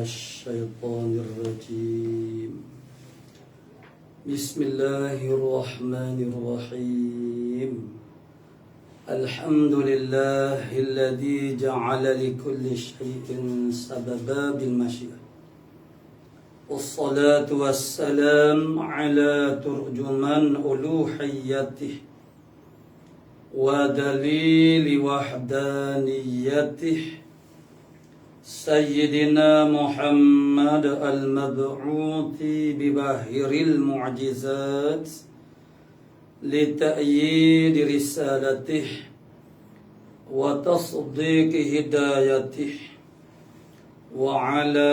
الشيطان الرجيم. بسم الله الرحمن الرحيم. الحمد لله الذي جعل لكل شيء سببا بالمشيئة، والصلاة والسلام على ترجمان ألوهيته ودليل وحدانيته سيدنا محمد المبعوث بباهر المعجزات لتأييد رسالته وتصديق هدايته، وعلى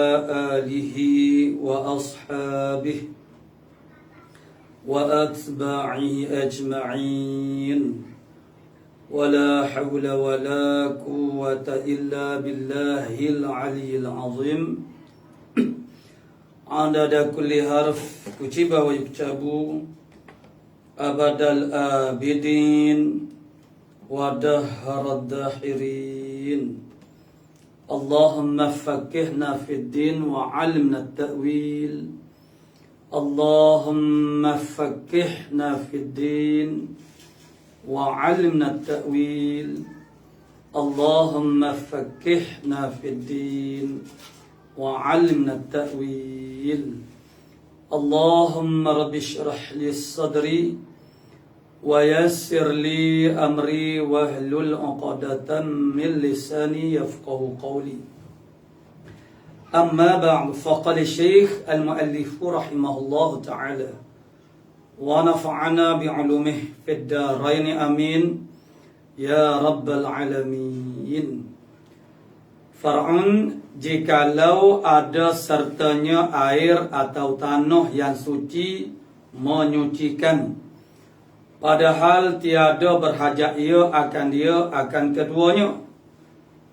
آله وأصحابه وأتباعه أجمعين، ولا حول ولا قوة إلا بالله العلي العظيم. عدد كل حرف كتب ويكتب أبد الآبدين ودهر الداحرين. اللهم فقهنا في الدين وعلمنا التأويل. اللهم فقهنا في الدين وعلمنا التأويل. اللهم فقهنا في الدين وعلمنا التأويل. اللهم رب اشرح لي صدري ويسر لي أمري واحلل عقدة من لساني يفقه قولي. أما بعد، فقال الشيخ المؤلف رحمه الله تعالى ونفعنا بعلومه في الدارين آمين ya rabbal alamin. Far'un, jikalau ada sertanya air atau tanah yang suci menyucikan, padahal tiada berhajat ia akan keduanya,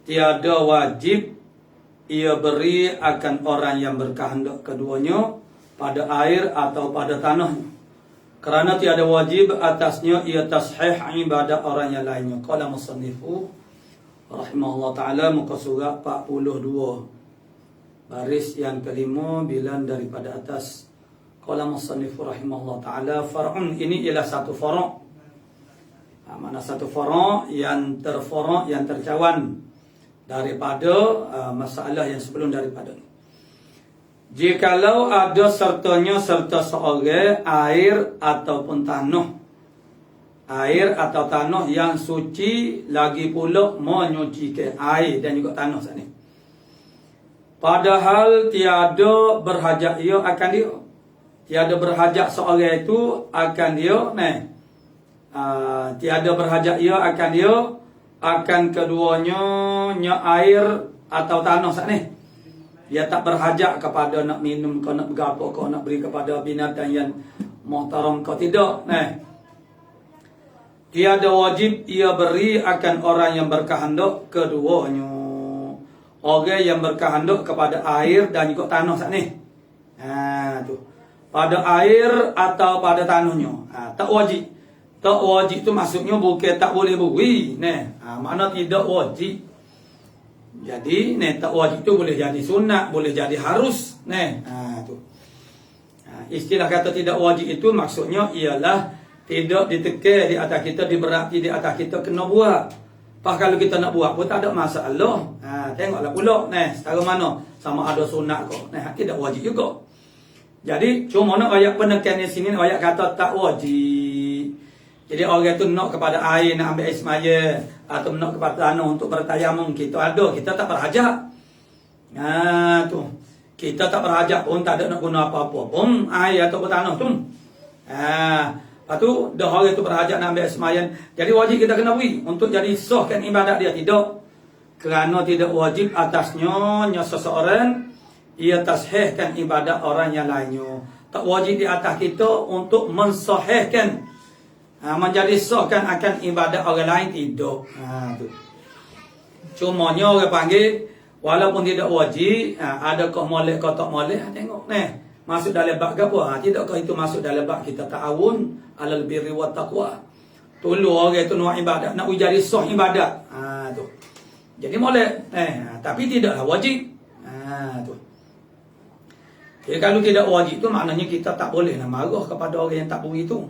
tiada wajib ia beri akan orang yang berkehendak keduanya pada air atau pada tanahnya, kerana tiada wajib atasnya ia tashih ibadat orang yang lainnya. Qala musannifu rahimahullah ta'ala, muka surat 42 baris yang kelima bilan daripada atas. Qala musannifu rahimahullah ta'ala, far'un, ini ialah satu fara'. Mana satu fara' yang terfara', yang tercawan daripada masalah yang sebelum daripada ini. Jikalau ada sertanya serta seorang air ataupun tanah, air atau tanah yang suci lagi pula menyucikan air dan juga tanah sana, padahal tiada berhajat ia akan dia, tiada berhajat seorang itu akan dia, tiada berhajat ia akan dia akan keduanya air atau tanah sana. Dia tak berhajat kepada nak minum kau, nak berapa kau, nak beri kepada binatang yang muhtaram kau, tidak. Tiada wajib ia beri akan orang yang berkehendak keduanya. Orang yang berkehendak kepada air dan juga tanah saat ni. Tu. Pada air atau pada tanahnya. Tak wajib. Tak wajib tu maksudnya bukan tak boleh beri. Makna tidak wajib. Jadi tak wajib itu boleh jadi sunat, boleh jadi harus. Tu. Istilah kata tidak wajib itu maksudnya ialah tidak ditekan di atas kita, diberati di atas kita kena buat. Pas kalau kita nak buat pun tak ada masalah. Tengoklah pula setara mana sama ada sunat kok. Tidak wajib juga. Jadi cuma nak ayat penekan di sini, ayat kata tak wajib. Jadi orang tu nak kepada air, nak ambil air semaya, atau nak kepada tanah untuk bertayamum, kita ada, kita tak berhajat. Tu. Kita tak berhajat pun, tak ada nak guna apa-apa pun air atau tanah tu. Lepas tu dah orang tu berhajat nak ambil air semayan, jadi wajib kita kena beri untuk jadi sahkan ibadat dia, tidak. Kerana tidak wajib atasnya seseorang ia tashihkan ibadat orang yang lainnya. Tak wajib di atas kita untuk mensahihkan, menjadi sahkan akan ibadat orang lain, tidak. Tu. Cumanya orang panggil walaupun tidak wajib, adakah molek kau tak molek, tengok masuk dalam bab apa? Tidakkah itu masuk dalam bab kita ta'awun alal birri wat taqwa? Tolong orang itu nak ibadat, nak jadi sah ibadat. Tu. Jadi molek, tapi tidaklah wajib. Tu. Jadi kalau tidak wajib tu maknanya kita tak boleh nak marah kepada orang yang tak begitu.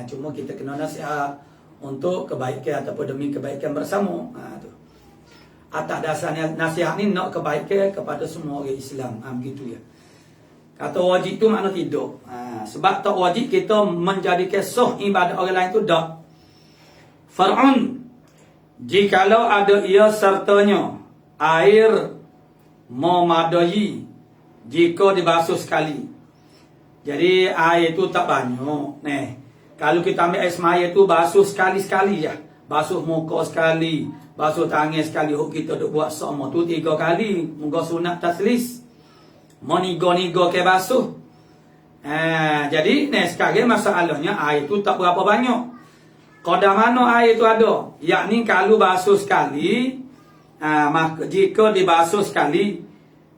Cuma kita kena nasihat untuk kebaikan ataupun demi kebaikan bersama. Tu. Atas dasarnya nasihat ni nak kebaikan kepada semua orang Islam. Begitu ya. Kata wajib tu makna tidak. Sebab tak wajib kita menjadikan sah ibadat orang lain tu tak. Far'un, jikalau ada ia sertanya air memadai jika dibasuh sekali. Jadi air tu tak banyak. Kalau kita ambil air semaya tu basuh sekali-sekali je. Basuh muka sekali, basuh tangan sekali. Kita duk buat sama tu 3 kali. Muka sunat taslis. Meniga-niga ke basuh. Jadi sekarang masalahnya air tu tak berapa banyak. Kadar mana air tu ada? Yakni kalau basuh sekali, jika dibasuh sekali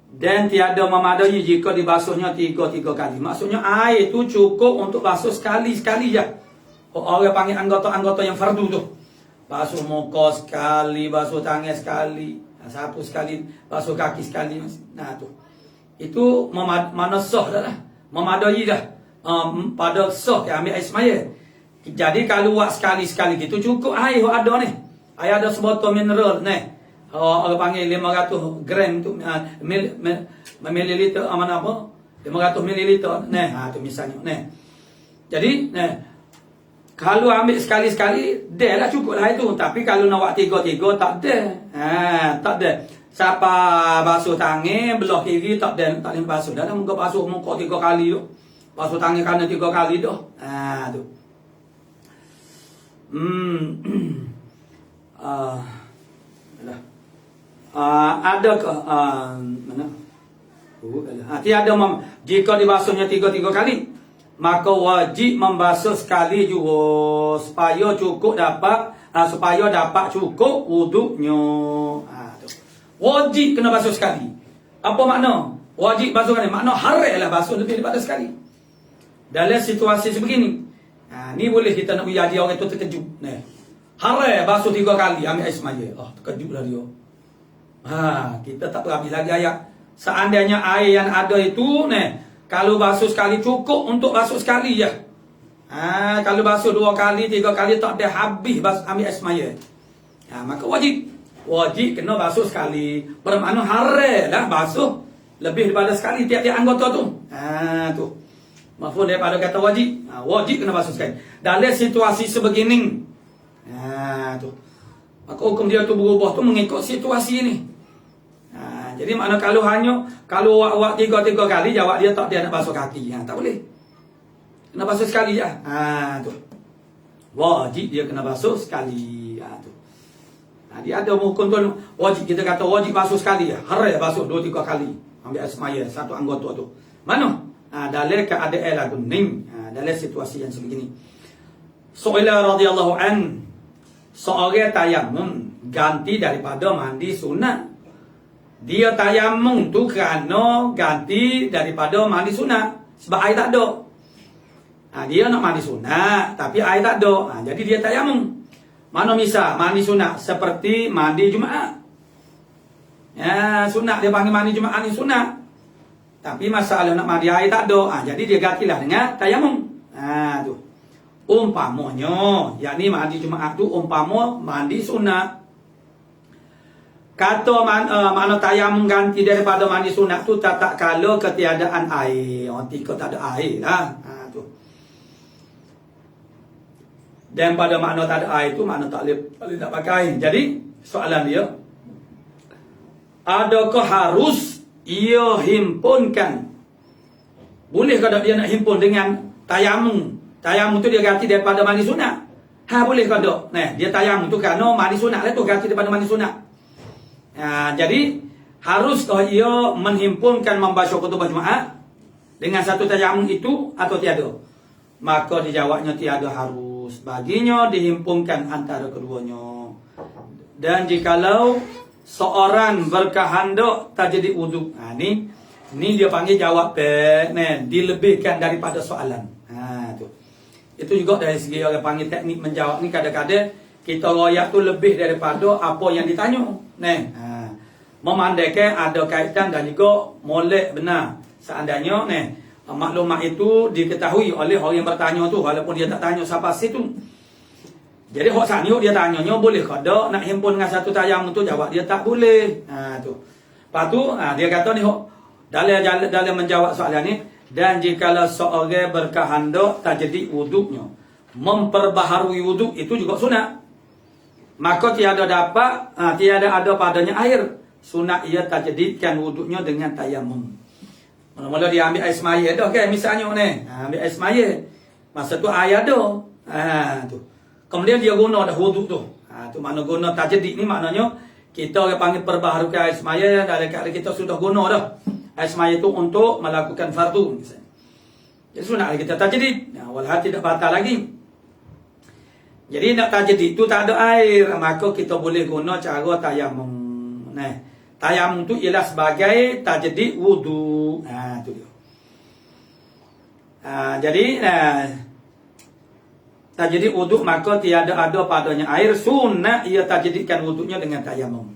dan tiada memadai jika dibasuhnya 3 kali. Maksudnya air tu cukup untuk basuh sekali-sekali je. Orang panggil anggota-anggota yang fardu tu. Basuh muka sekali, basuh tangan sekali, sapu sekali, basuh kaki sekali. Nah tu. Itu mana sah dah lah. Memadai dah. Pada sah dia ambil air semaya. Jadi kalau buat sekali-sekali gitu cukup air ada ni. Air ada sebotol mineral ni. Orang panggil 500 gram tu mililiter mana apa? 500 mililiter. Tu misalnya. Jadi kalau ambil sekali-sekali dah lah cukup lah itu. Tapi kalau nak buat 3-3 tak ada. Tak ada. Siapa basuh tangan belah kiri tak ada, tak boleh basuh. Dah muka basuh muka 3 kali tu. Basuh tangan kanan 3 kali tu. Tu. Adakah mana? Tiada jika dibasuhnya 3 kali, maka wajib membasuh sekali juga supaya dapat cukup wuduknya. Wajib kena basuh sekali. Apa makna? Wajib basuh sekali. Makna haram lah basuh lebih daripada sekali. Dalam situasi sebegini. Ni boleh kita nak jadi orang tu terkejut. Haram basuh 3 kali ambil air semaya. Terkejutlah dia. Kita tak ambil lagi ayat. Seandainya air yang ada itu kalau basuh sekali cukup untuk basuh sekali je. Kalau basuh 2 kali, 3 kali tak ada habis ambil air semaya. Maka wajib kena basuh sekali. Bermakna haram lah basuh lebih daripada sekali tiap-tiap anggota tu. Tu. Mafhum daripada kata wajib. Wajib kena basuh sekali. Dalam situasi sebegini. Tu. Maka hukum dia tu berubah tu mengikut situasi ni. Jadi makna kalau awak 3 kali jawab dia tak dia nak basuh kaki. Tak boleh. Kena basuh sekali je. Tu. Wajib dia kena basuh sekali. Tu. Dia ada hukum tu wajib, kita kata wajib basuh sekali. Haram basuh 2-3 kali. Ambil air semaya satu anggota tu. Mana? Dalam keadaan lagu ning. Dalam situasi yang sebegini. Su'ila radhiyallahu an. Seorang tayamum ganti daripada mandi sunat. Dia tayamum tu kerana ganti daripada mandi sunat. Sebab air tak ada. Dia nak mandi sunat tapi air tak ada. Jadi dia tayamum. Mana misal mandi sunat seperti mandi Jumaat. Sunat dia panggil mandi Jumaat ni sunat. Tapi masalah nak mandi air tak ada. Jadi dia gantilah dengan tayamum. Tu. Umpamanya, yakni mandi Jumaat tu umpama mandi sunat. Kata makna tayamum ganti daripada mandi sunat tu tak kala ketiadaan air. Ketika tak ada air lah. Tu. Dan pada makna tak ada air tu makna tak boleh nak pakai. Jadi soalan dia, adakah harus ia himpunkan? Boleh ke dia nak himpun dengan tayamum? Tayamum tu dia ganti daripada mandi sunat. Boleh ke tak? Dia tayamum tu kerana mandi sunat lah tu ganti daripada mandi sunat. Jadi haruskah ia menghimpunkan membaca khutbah Jumaat dengan satu tayamum itu atau tiada? Maka dijawabnya tiada harus. Baginya dihimpunkan antara keduanya. Dan jikalau seorang berkehendak tak jadi wuduk. Ni dia panggil jawab dilebihkan daripada soalan. Tu. Itu juga dari segi orang panggil teknik menjawab ni kadang-kadang kita royak tu lebih daripada apa yang ditanya. Memandaikan ada kaitan dan juga molek benar Seandainya maklumat itu diketahui oleh orang yang bertanya tu, walaupun dia tak tanya siapa situ. Jadi hok sanyo dia tanyanya boleh ke dak nak himpun dengan satu tayamum tu, jawab dia tak boleh. Tu. Lepas tu dia kata ni hok dalam menjawab soalan ni, dan jikalau seorang berkehendak tajdid wuduknya, memperbaharui wuduk itu juga sunat. Maka tiada ada padanya air, sunat ia tajdidkan wuduknya dengan tayamum. Mula-mula dia ambil air semaya dah kan, misalnya ambil air semaya. Masa tu air ada. Tu. Kemudian dia guna dah wuduk tu. Tu makna guna tajdid ni maknanya kita orang panggil perbaharukan air semaya dalam keadaan kita sudah guna dah. Air semaya tu untuk melakukan fardu misalnya. Jadi sunat kita tajdid. Walau tidak batal lagi. Jadi nak tajdid tu tak ada air, maka kita boleh guna cara tayamum. Tayamum tu ialah sebagai tajdid wudu. Tu dia. Jadi tajdid wudu maka tiada ada padanya air, sunat ia tajdidkan wuduknya dengan tayamum.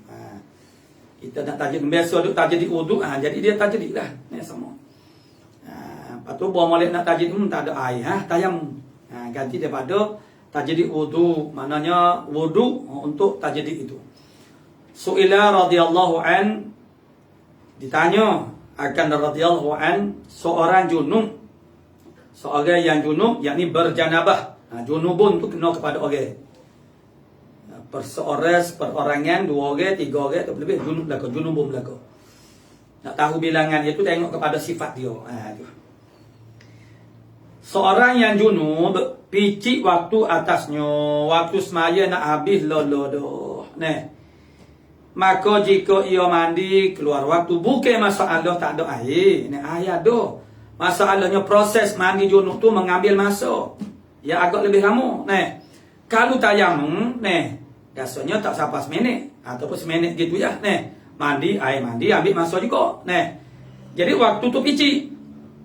Kita nak tajdid biasa duk tajdid wudu, jadi dia tajdid lah. Sama. Lepas tu bawa molek nak tajdid tak ada air, tayamum. Ganti daripada tajdid wudu, maknanya wudu untuk tajdid itu. Su'ila radhiyallahu an, ditanya akan radhiyallahu an seorang junub, seorang yang junub yakni berjanabah. Junubun tu kena kepada orang. Perorangan, 2 orang, 3 orang atau lebih junub belaka, junubun belaka. Nak tahu bilangan dia tu tengok kepada sifat dia. Tu. Seorang yang junub picik waktu atasnya, waktu semaya nak habis lolo dah. Maka jika ia mandi keluar waktu, bukan masalah tak ada air. Air ada. Masalahnya proses mandi junub tu mengambil masa. Ya agak lebih lama. Kalau tayamum, biasanya tak sampai seminit ataupun seminit gitu ya. Mandi, air mandi ambil masa juga. Jadi waktu tu picik.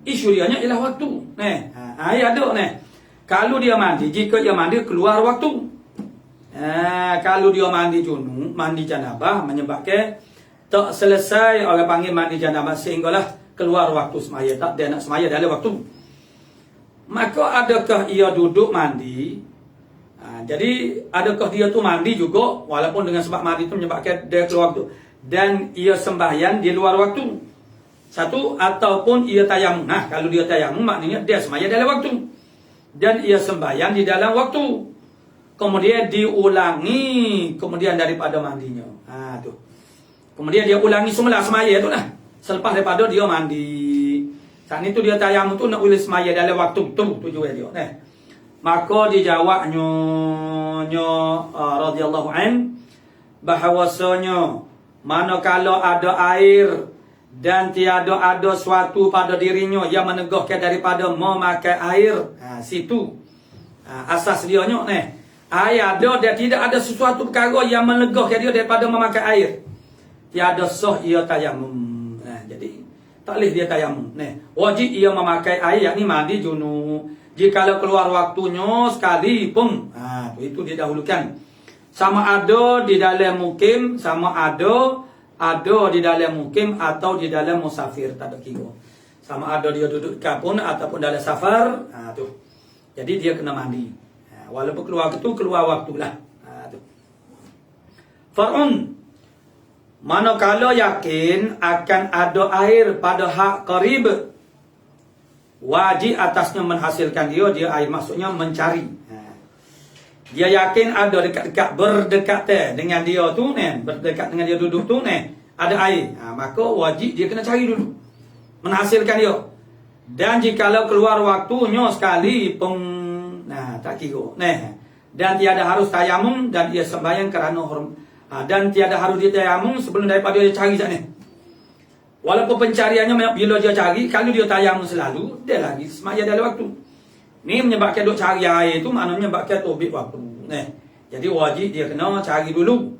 Isu dia ialah waktu. Air ada. Kalau dia mandi, jika dia mandi keluar waktu. Kalau dia mandi junub, mandi janabah menyebabkan tak selesai orang panggil mandi janabah sehinggalah keluar waktu semaya, tak dia nak semaya dalam waktu. Maka adakah ia duduk mandi? Jadi adakah dia tu mandi juga walaupun dengan sebab mandi itu menyebabkan dia keluar waktu, dan ia sembahyang di luar waktu? Satu, ataupun ia tayamum. Kalau dia tayamum maknanya dia semaya dalam waktu dan ia sembahyang di dalam waktu. Kemudian diulangi kemudian daripada mandinya. Tu. Kemudian dia ulangi semula semaya tu lah. Selepas daripada dia mandi. Saat itu dia tayamum tu nak ulang semaya dalam waktu tu tujuan dia. Maka dijawabnya radhiyallahu an bahawasanya manakala ada air dan tiada ada suatu pada dirinya yang menegahkan daripada memakai air, situ asas dia nya air ada dan tidak ada sesuatu perkara yang melegahkan dia daripada memakai air, tiada sah ia tayamum. Jadi tak boleh dia tayamum. Wajib ia memakai air, yakni mandi junub. Jikalau keluar waktunya sekali pun, itu didahulukan. Sama ada di dalam mukim, sama ada di dalam mukim atau di dalam musafir, tak ada kira. Sama ada dia duduk di kampung ataupun dalam safar, tu. Jadi dia kena mandi. Walaupun keluar itu keluar waktulah. Far'un, manakala yakin akan ada air pada hak qarib, wajib atasnya menghasilkan dia air, maksudnya mencari. Dia yakin ada dekat-dekat berdekatan dengan dia tu berdekat dengan dia duduk tu ada air. Maka wajib dia kena cari dulu, menghasilkan dia. Dan jikalau keluar waktunya sekali pun tak kira. Dan tiada harus tayamum dan dia sembahyang kerana dan tiada harus dia tayamum sebelum daripada dia cari sana. Walaupun pencariannya bila dia cari, kalau dia tayamum selalu, dia lagi sembahyang dalam waktu. Ni menyebabkan duk cari air tu maknanya menyebabkan tobik waktu. Jadi wajib dia kena cari dulu.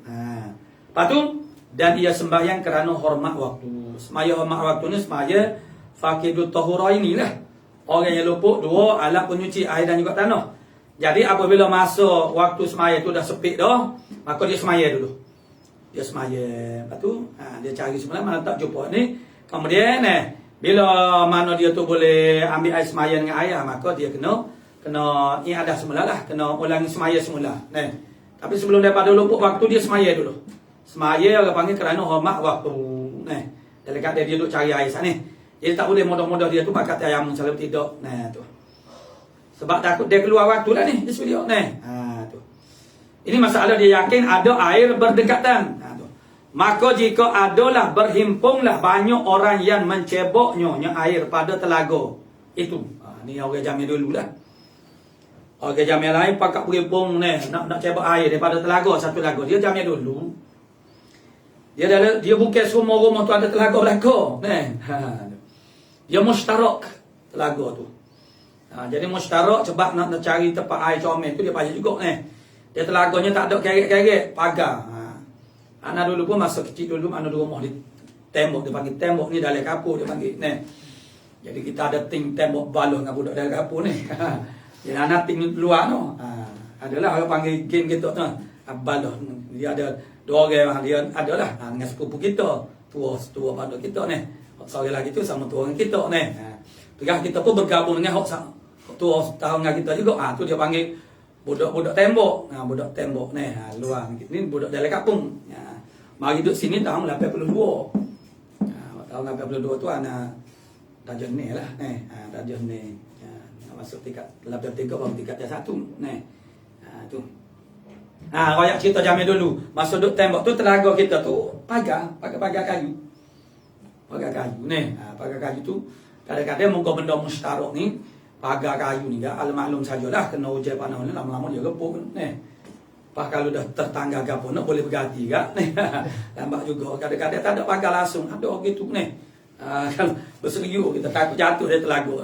Lepas tu, dan ia sembahyang kerana hormat waktu. Sembahyang hormat waktu ni sembahyang faqidut tahura inilah. Orang yang luput 2 alat penyuci air dan juga tanah. Jadi apabila masa waktu semaya tu dah sepit dah, maka dia semaya dulu. Dia semaya. Lepas tu dia cari semula mana tak jumpa ni. Kemudian Bila mana dia tu boleh ambil air semaya dengan ayah, maka dia kena iadah semula lah, kena ulangi semaya semula. Tapi sebelum daripada luput waktu dia semaya dulu. Semaya orang panggil kerana hormat waktu. Dalam keadaan dia duduk cari air sana ni. Jadi tak boleh mudah-mudah dia tu pakai ayam selalu tidak. Tu. Sebab takut dia keluar waktu lah ni, dia sudah tu. Ini masalah dia yakin ada air berdekatan. Tu. Maka jika adalah berhimpunglah banyak orang yang menceboknya air pada telaga itu. Ni orang Jamil dulu lah. Orang Jamil lain pakat berhimpung nak cebok air daripada telaga satu telaga. Dia Jamil dulu. Dia bukan semua rumah tu ada telaga belaka. Dia mustarak telaga tu. Jadi mustarak sebab nak cari tempat air comel tu dia payah juga Dia telaganya tak ada kerek-kerek, pagar. Anak dulu pun masa kecil dulu mana dulu rumah di tembok, dia panggil tembok ni dalam kapur dia panggil Jadi kita ada ting tembok baluh dengan budak dalam kapur ni. Jadi anak ting luar tu. Adalah orang panggil game gitu tu. Baluh. Dia ada dua orang dia adalah dengan sepupu kita. Tua pada kita Sore lagi tu sama tua dengan kita Tegah kita pun bergabung dengan tua tahun dengan kita juga. Tu dia panggil budak-budak tembok. Budak tembok luar ni budak dalam kampung. Mari duduk sini tahun 82. Tahun 82 tu anak darjah ni lah darjah ni. Masuk tingkat 83 baru tingkat 1 tu. Royak cerita Jamil dulu. Masa duduk tembok tu telaga kita tu pagar kayu. Pagar kayu pagar kayu tu kadang-kadang muka benda mustarak ni pagar kayu ni al-maklum sajalah kena hujan panas ni lama-lama dia repuk Pas kalau dah tertangga ke apa nak boleh berganti kak lambat juga kadang-kadang tak ada pagar langsung ada gitu kalau berseriu kita takut jatuh dari telaga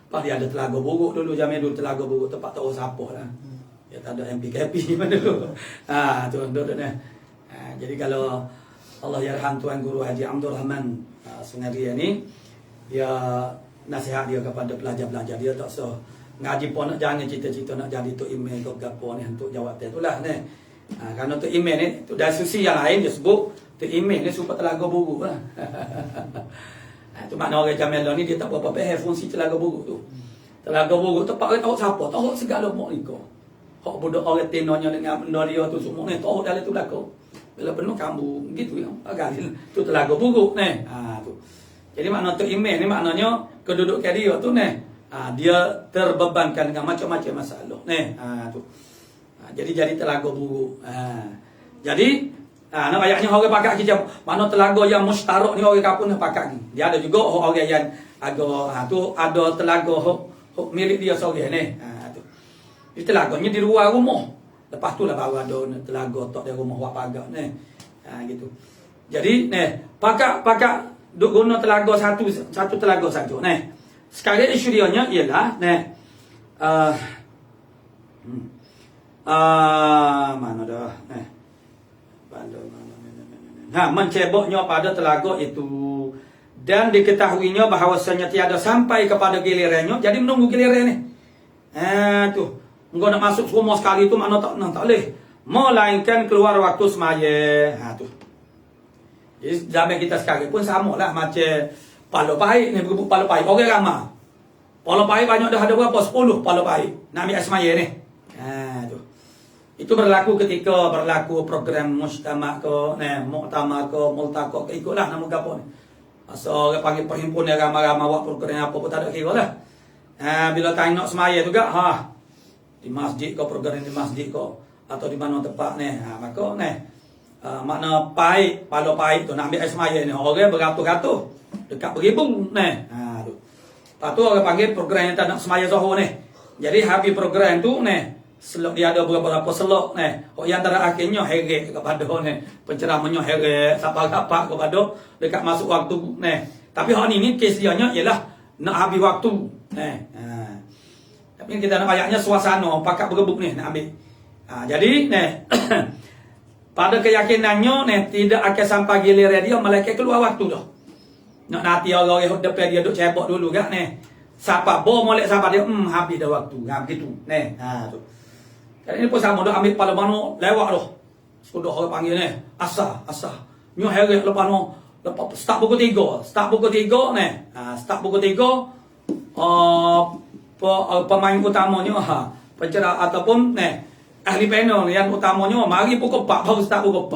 pas dia ada telaga buruk dulu Jamil dulu telaga buruk tempat tahu siapa lah dia tak ada MPKP mana dulu tu jadi kalau Allah yarham Tuan Guru Haji Abdul Rahman Sungaria ni dia nasihat dia kepada pelajar-pelajar dia tak usah ngaji pun nak jangan cita-cita nak jadi tok imam ke gapo ni untuk jawab itulah kerana tok imam ni tu dari sisi yang lain dia sebut tok imam ni supaya telaga buruk lah. Tu makna orang Jamil ni dia tak berapa faham fungsi telaga buruk tu. Telaga buruk tempat orang tahu siapa, tahu segala mak ni ko. Hak budak orang tenonya dengan benda dia tu semua ni tahu dalam tu belaka. Bila penuh kambu gitu ya. Agak tu telaga buruk tu. Jadi makna tok imam ni maknanya kedudukan dia tu dia terbebankan dengan macam-macam masalah tu. Jadi telaga buruk. Jadi nak ayatnya orang pakak kita mana telaga yang mustarak ni orang kapun pakak ni. Dia ada juga orang yang agak tu ada telaga milik dia seorang tu. Di telaganya di luar rumah. Lepas tu lah baru ada telaga tok di rumah buat pagar gitu. Jadi pakak duk guna telaga satu telaga saja Sekarang isu dia ialah mana dah menceboknya pada telaga itu dan diketahuinya bahawasanya tiada sampai kepada gilirannya jadi menunggu giliran ni tu engkau nak masuk rumah sekali tu mana tak boleh melainkan keluar waktu semaya tu. Jadi zaman kita sekarang pun sama lah macam Palo Pahit ni berebut Palo Pahit. Orang ramai. Palo Pahit banyak dah ada berapa? 10 Palo Pahit. Nak ambil asmaya ni. Tu. Itu berlaku ketika berlaku program mujtama' ke, muktamar ke, multaqa ke, ikutlah nama gapo ni. Masa orang panggil perhimpunan ramai-ramai buat program apa pun tak ada kira lah. Bila tanya nak semaya juga, di masjid ke, program di masjid ke, atau di mana tempat ni. Maka makna pahit, Palo Pahit tu nak ambil asmaya ni. Orang beratus-ratus. Dekat beribu tu. Lepas tu orang panggil program yang tak nak semaya Zohor ni. Jadi habis program tu selok dia ada beberapa selok yang terakhirnya heret kepada penceramahnya heret sapak-sapak kepada dekat masuk waktu Tapi hak ni kes dia ialah nak habis waktu Tapi kita nak ayatnya suasana pakat berebut ni nak ambil. Jadi pada keyakinannya tidak akan sampai giliran dia malaikat keluar waktu dah. Nak nanti orang yang depan dia duk cebok dulu kan Siapa molek siapa dia habis dah waktu. Begitu. Tu. Jadi ini pun sama dah ambil pada mana lewat dah. Sudah orang panggil asah. Nyo heret lepas no Lepas start pukul 3. Start pukul 3 ni. Start pukul 3 pemain utamanya pencerah ataupun ahli panel yang utamanya mari pukul 4 baru start pukul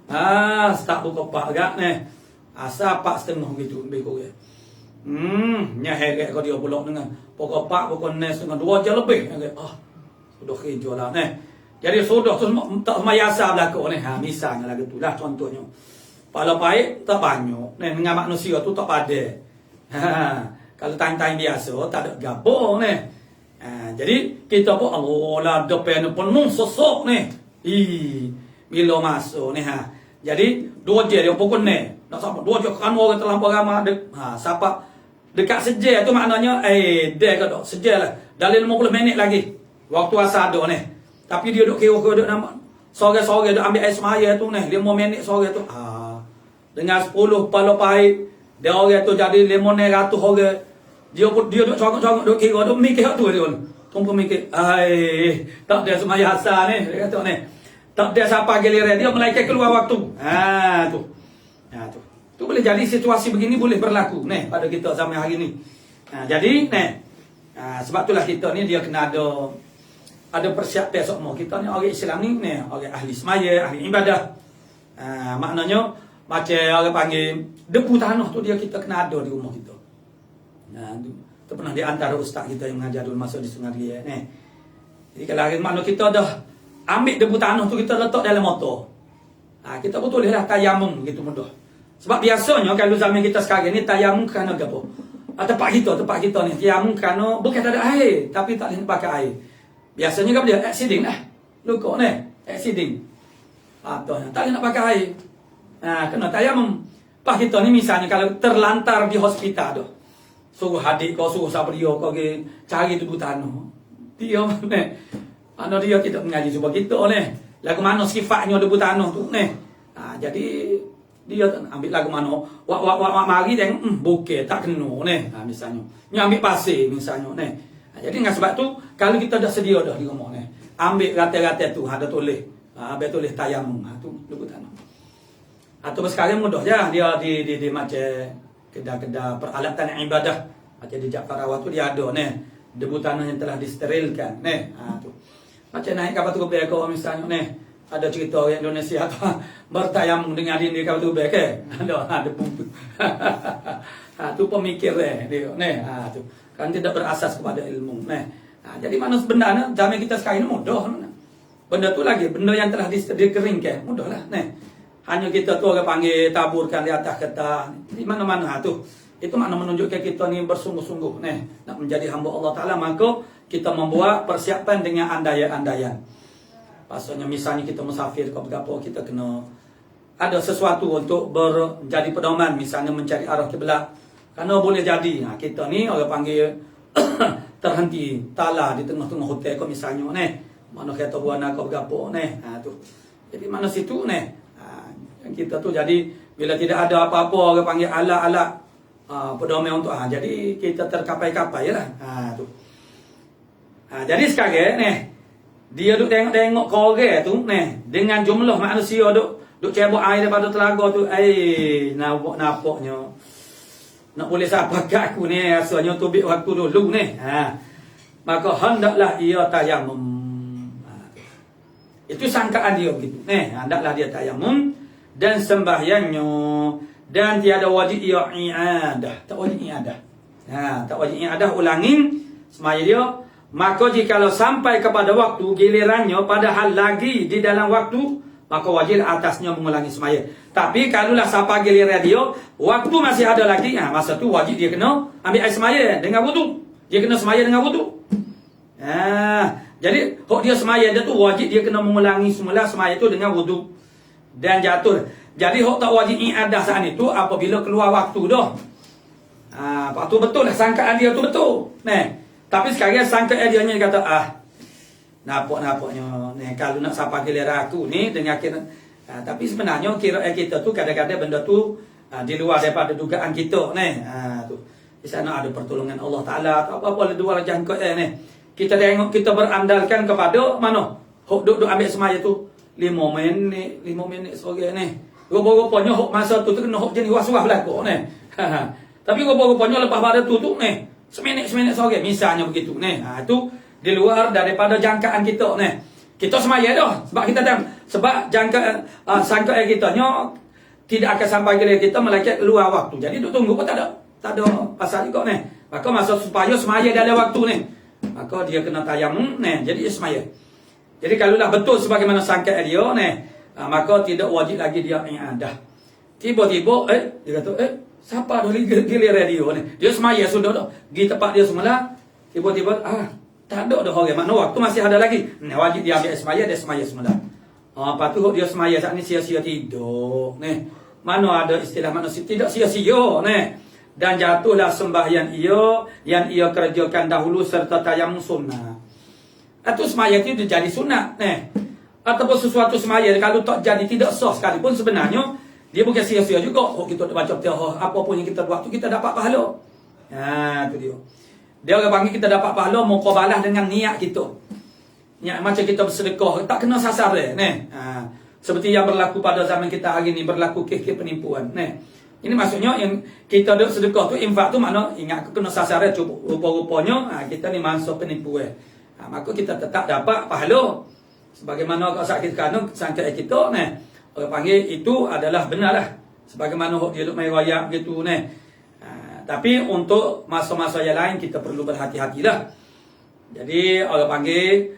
4. Start pukul 4 agak asa 4:30 gitu lebih kurang. Nyahek kau dia pulak dengan pukul 4 pukul 1:30 jam lebih. Sudah kerja lah Jadi sudah tu tak semayasa berlaku misalnya lah gitulah contohnya. Kalau baik tak banyak. Dengan manusia tu tak pada. Kalau time-time biasa tak ada gapo jadi kita pun Allah lah depan penuh sosok bila masuk Jadi 2 jam dia pukul nak sampai 2 jam kan orang terlampau ramai siapa dekat sejam tu maknanya dia kata sejam lah dalam 50 minit lagi waktu asar ada tapi dia duk kira duk nama sore-sore duk ambil air semaya tu 5 minit sore tu dengan 10 pala pahit dia orang tu jadi 500 orang dia duk congok-congok duk kira duk mikir tu dia tunggu mikir tak ada semaya asar dia kata tak ada siapa giliran dia malaikat keluar waktu tu boleh jadi situasi begini boleh berlaku pada kita zaman hari ni jadi sebab itulah kita ni dia kena ada persiapan semua kita ni orang Islam ni orang ahli semaya ahli ibadah maknanya macam orang panggil debu tanah tu dia kita kena ada di rumah kita tu pernah di antara ustaz kita yang mengajar dulu masa di Sungai Ria jadi kalau hari makna kita dah ambil debu tanah tu kita letak dalam motor kita pun bolehlah tayamum gitu mudah sebab biasanya kalau zaman kita sekarang ni tayamum kerana apa tempat kita ni tayamum kerana bukan tak ada air tapi tak boleh pakai air biasanya kan dia accident lah luka accident atau tak boleh nak pakai air kena tayamum pak kita ni misalnya kalau terlantar di hospital tu suruh adik kau suruh siapa dia kau cari debu tanah dia mana dia kita mengaji cuba kita lagu mana sifatnya debu tanah tu jadi dia ambil lagu mana wak mari tengok bukit tak kena misalnya ni ambil pasir misalnya jadi dengan sebab tu kalau kita dah sedia dah di rumah ambil rata-rata tu ada tulis tulis tayamum tu debu tanah atau sekarang mudah je dia di macam kedai-kedai peralatan ibadah macam di Jaafar Awad tu dia ada debu tanah yang telah disterilkan tu macam naik kapal tu kau misalnya ada cerita orang Indonesia tu bertayamum dengan ini kapal tu ada debu tu pemikir dia tu kan tidak berasas kepada ilmu jadi mana sebenarnya zaman kita sekarang ini mudah benda tu lagi benda yang telah dikeringkan mudahlah hanya kita tu orang panggil taburkan di atas kertas di mana-mana tu itu makna menunjukkan kita ni bersungguh-sungguh nak menjadi hamba Allah Ta'ala maka kita membuat persiapan dengan andaian-andaian pasalnya misalnya kita musafir ke berapa kita kena ada sesuatu untuk menjadi pedoman misalnya mencari arah kiblat kerana boleh jadi kita ni orang panggil terhenti tala di tengah-tengah hotel ke misalnya mana kata buana ke berapa tu jadi mana situ kita tu jadi bila tidak ada apa-apa orang panggil alat-alat pedoman untuk jadi kita terkapai-kapai lah tu jadi sekarang dia duk tengok korek tu dengan jumlah manusia duk cebok air daripada telaga tu nampaknya nak boleh siapa kat aku rasanya tubik waktu dulu maka hendaklah ia tayamum itu sangkaan dia begitu hendaklah dia tayamum dan sembahyangnya dan tiada wajib ia iadah tak wajib iadah ulangin semaya dia maka jikalau sampai kepada waktu gilirannya padahal lagi di dalam waktu maka wajib atasnya mengulangi semaya tapi kalaulah sampai giliran dia waktu masih ada lagi masa tu wajib dia kena ambil air semaya dengan wudu dia kena semaya dengan wudu jadi hok dia semaya dia tu wajib dia kena mengulangi semula semaya tu dengan wudu dan jatuh. Jadi hok tak wajib iadah saat itu apabila keluar waktu dah. Waktu betul lah sangkaan dia tu betul. Tapi sekarang sangkaan dia nya kata nampaknya kalau nak sampai giliran aku ni dengan kira tapi sebenarnya kira kita tu kadang-kadang benda tu di luar daripada dugaan kita tu. Di sana ada pertolongan Allah Taala atau apa-apa dua jangkau Kita tengok kita berandalkan kepada mana? Hok duk ambil semaya tu 5 minit sore Rupa-rupanya hok masa tu kena hok jenis was-was berlaku ni. Tapi rupa-rupanya lepas pada tu ni, seminit sore misalnya begitu ni. Itu di luar daripada jangkaan kita ni. Kita semaya dah sebab kita dah sebab sangka kita nya tidak akan sampai ke kita melainkan luar waktu. Jadi duk tunggu pun tak ada pasal juga ni. Maka masa supaya semaya dalam waktu ni, maka dia kena tayamum ni. Jadi dia semaya. Jadi kalau dah betul sebagaimana sangka dia ni, maka tidak wajib lagi dia i'adah. Tiba-tiba dia kata siapa dah gilir radio ni. Dia semaya sudah dah. Pergi tempat dia semula, tiba-tiba tak ada dah orang. Makna waktu masih ada lagi. Ni wajib dia ambil semaya, dia semaya semula. Lepas tu dia semaya saat ni sia-sia tidur. Ni. Mana ada istilah manusia tidak sia-sia ni. Dan jatuhlah sembahyang yang ia kerjakan dahulu serta tayamum sunnah. Atau semaya itu dia jadi sunat ni. Ataupun sesuatu semaya kalau tak jadi tidak sah sekalipun sebenarnya dia bukan sia-sia juga. Kita baca apa pun yang kita buat tu kita dapat pahala. Tu dia. Dia orang panggil kita dapat pahala muqabalah dengan niat kita. Niat macam kita bersedekah tak kena sasar ni. Seperti yang berlaku pada zaman kita hari ni berlaku kes penipuan ni. Ini maksudnya yang kita dak sedekah tu infak tu makna ingat kena sasar rupa-rupanya kita ni masuk penipuan. Maka kita tetap dapat pahala. Sebagaimana kalau sakit kanu sangka kita ni orang panggil itu adalah benarlah sebagaimana dia duk mai royak begitu ni. Tapi untuk masa-masa yang lain kita perlu berhati-hatilah. Jadi orang panggil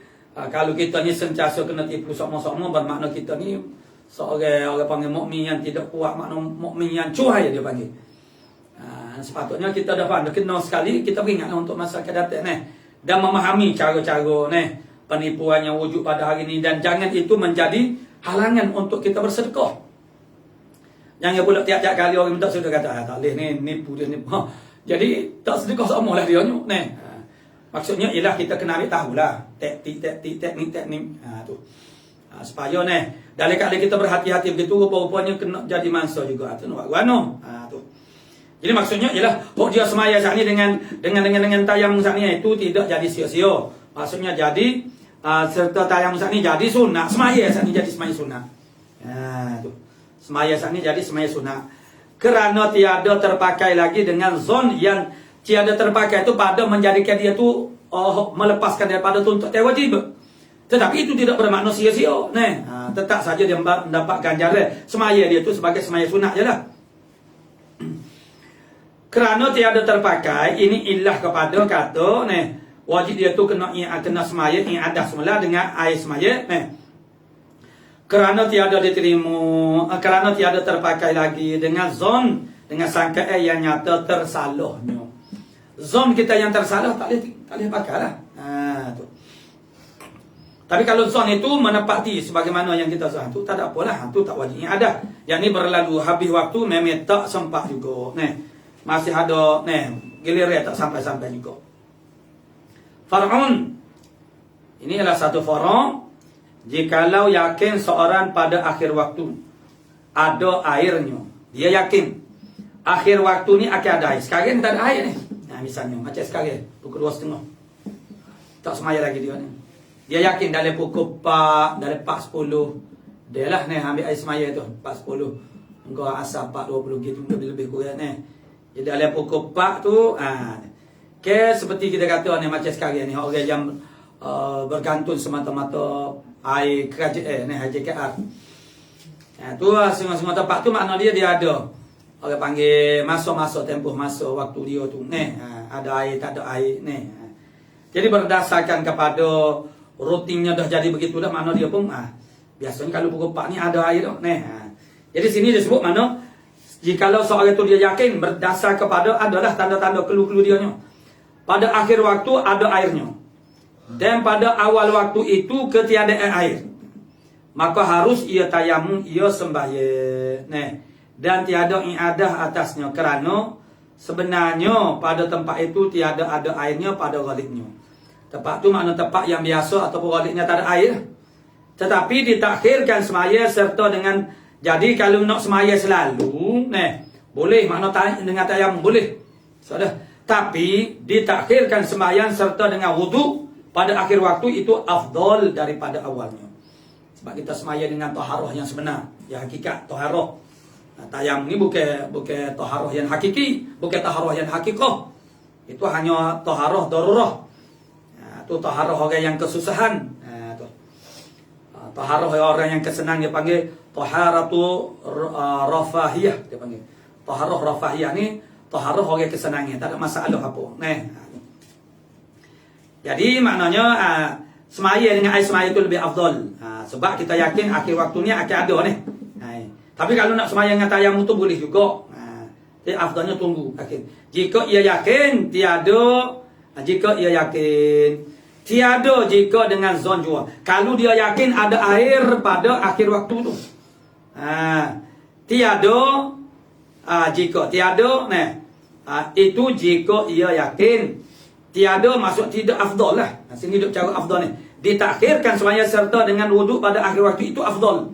kalau kita ni sentiasa kena tipu sama-sama bermakna kita ni seorang orang panggil mukmin yang tidak kuat, makna mukmin yang cuai dia panggil. Sepatutnya kita dah faham kena sekali kita beringatlah untuk masa akan datang ni dan memahami cara-cara ni penipuan yang wujud pada hari ini dan jangan itu menjadi halangan untuk kita bersedekah. Jangan pula tiap-tiap kali orang minta sedekah kata tak boleh ni nipu dia nipu. Jadi tak sedekah samalah dia ni. Maksudnya ialah kita kena ambil tahulah teknik tu. Supaya ni dalam kali kita berhati-hati begitu rupa-rupanya kena jadi mangsa juga tu nak guano. Tu. Jadi maksudnya ialah dia semaya saat ni dengan tayamum saat ni itu tidak jadi sia-sia. Maksudnya jadi serta tayamum saat ni jadi sunat, semaya saat ni jadi semaya sunat. Tu. Semaya saat ni jadi semaya sunat. Kerana tiada terpakai lagi dengan zon yang tiada terpakai itu pada menjadikan dia tu melepaskan daripada tuntut wajib. Tetapi itu tidak bermakna sia-sia. Tetap saja dia mendapat ganjaran. Semaya dia tu sebagai semaya sunat je lah. Kerana tiada terpakai, ini ilah kepada kata wajib dia tu kena semaya i'adah semula dengan air semaya. Kerana tiada diterima, kerana tiada terpakai lagi dengan zon, dengan sangka yang nyata tersalahnya. Zon kita yang tersalah tak boleh pakai lah. Tu. Tapi kalau zon itu menepati sebagaimana yang kita sah tu tak ada apalah, tu tak wajib ada. Yang ni berlalu habis waktu memang tak sempat juga. Masih ada giliran tak sampai-sampai juga. Far'un. Ini adalah satu far'un. Jikalau yakin seorang pada akhir waktu ada airnya, dia yakin akhir waktu ni akan ada air. Sekarang tak ada air ni. Misalnya macam sekarang pukul 2.30 tak semaya lagi dia ni. Dia yakin dalam pukul 4, dalam 4.10 dia lah ambil air semaya tu 4.10. Engkau asal 4.20 gitu lebih kurang ni. Jadi dalam pukul 4 tu seperti kita kata ni macam sekarang ni orang yang bergantung semata-mata air kerajaan HJKR. Tu semua tempat tu makna dia ada. Orang panggil masa-masa tempoh masa waktu dia tu ada air tak ada air Jadi berdasarkan kepada rutinnya dah jadi begitu dah makna dia pun biasanya kalau pukul 4 ni ada air dah Jadi sini disebut mana jikalau seorang itu dia yakin berdasar kepada adalah tanda-tanda clue-clue dia nya. Pada akhir waktu ada airnya. Dan pada awal waktu itu ketiadaan air. Maka harus ia tayamum, ia sembahyang. Dan tiada i'adah atasnya kerana sebenarnya pada tempat itu tiada ada airnya pada ghalibnya. Tempat tu makna tempat yang biasa ataupun ghalibnya tak ada air. Tetapi ditakhirkan semaya serta dengan jadi kalau nak semaya selalu boleh makna dengan tayamum boleh. Sudah. Tapi ditakhirkan sembahyang serta dengan wudu pada akhir waktu itu afdal daripada awalnya. Sebab kita semaya dengan taharah yang sebenar, yang hakikat taharah. Tayamum ni bukan taharah yang hakiki, bukan taharah yang hakikah. Itu hanya taharah darurah. Itu taharah orang yang kesusahan. Taharah orang yang kesenang dia panggil taharatu rafahiyah, dia panggil. Taharah rafahiyah ni taharah orang kesenangnya, tak ada masalah apa. Jadi maknanya semaya dengan air semaya itu lebih afdal. Sebab kita yakin akhir waktunya akan ada ni. Tapi kalau nak semaya dengan tayamum tu boleh juga. Jadi afdalnya tunggu akhir. Jika ia yakin tiada, jika dengan zon jua. Kalau dia yakin ada air pada akhir waktu tu. Jika tiada, itu jika ia yakin. Tiada maksud tidak afdal lah. Sini duk cara afdal ni. Ditakhirkan semaya serta dengan wuduk pada akhir waktu itu afdal.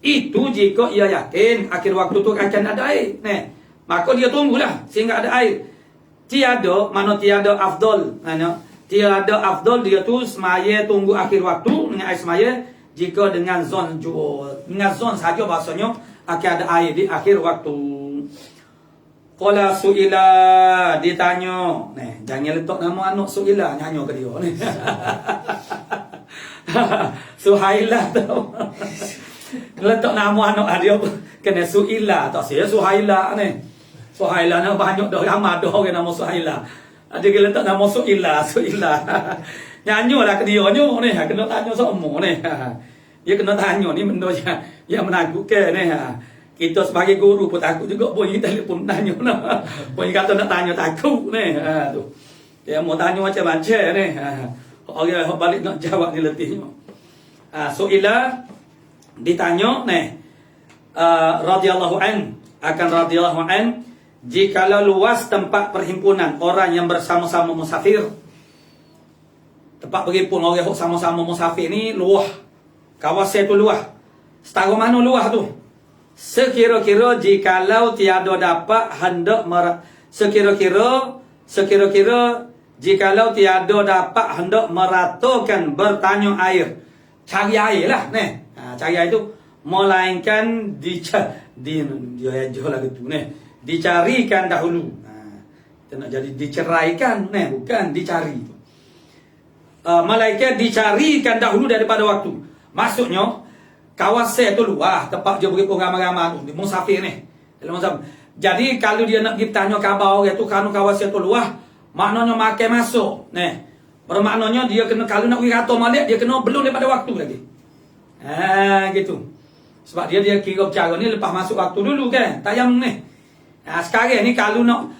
Itu jika ia yakin akhir waktu tu akan ada air. Maka dia tunggulah sehingga ada air. Tiada, mana tiada afdal. Tiada afdal dia tu semaya tunggu akhir waktu dengan air semaya. Jika dengan zon jua. Dengan zon saja bahasanya akan ada air di akhir waktu. Qala su'ila, ditanya. Jangan letak nama anak su'ila, nyanyi ke dia ni. Suhaila tau. Letak nama anak dia kena su'ila, tak saya Suhaila ni. Suhaila ni banyak dah ramai dah orang nama Suhaila. Dia letak nama su'ila. Nyanyi lah ke dia ni, kena tanya semua ni. Dia kena tanya ni benda yang menakutkan ni. Kita sebagai guru pun takut juga bunyi telefon tanya lah. Bunyi kata nak tanya takut ni. Tu. Dia mau tanya macam-macam ni. Orang balik nak jawab ni letihnya. Su'ila ditanya ni. Radhiyallahu an. Akan radhiyallahu an. Jikalau luas tempat perhimpunan orang yang bersama-sama musafir. Tempat berhimpun orang yang sama-sama musafir ni luah. Kawasan tu luah. Setara mana luah tu? Sekira-kira jikalau tiada dapat hendak sekira-kira jikalau tiada dapat hendak meratakan bertanya air. Cari air lah ni. Cari air tu melainkan dicarikan dahulu. Kita nak jadi diceraikan ni, bukan dicari. Melainkan dicarikan dahulu daripada waktu. Maksudnya kawasan tu luah, tempat dia berhimpun ramai-ramai tu, di musafir ni. Jadi kalau dia nak pergi tanya khabar orang tu kerana kawasan tu luah, maknanya makan masuk. Bermaknanya dia kena, kalau nak pergi rata malik, dia kena belum daripada waktu lagi. Gitu. Sebab dia kira bercara ni lepas masuk waktu dulu kan, tayamum ni. Sekarang ni kalau nak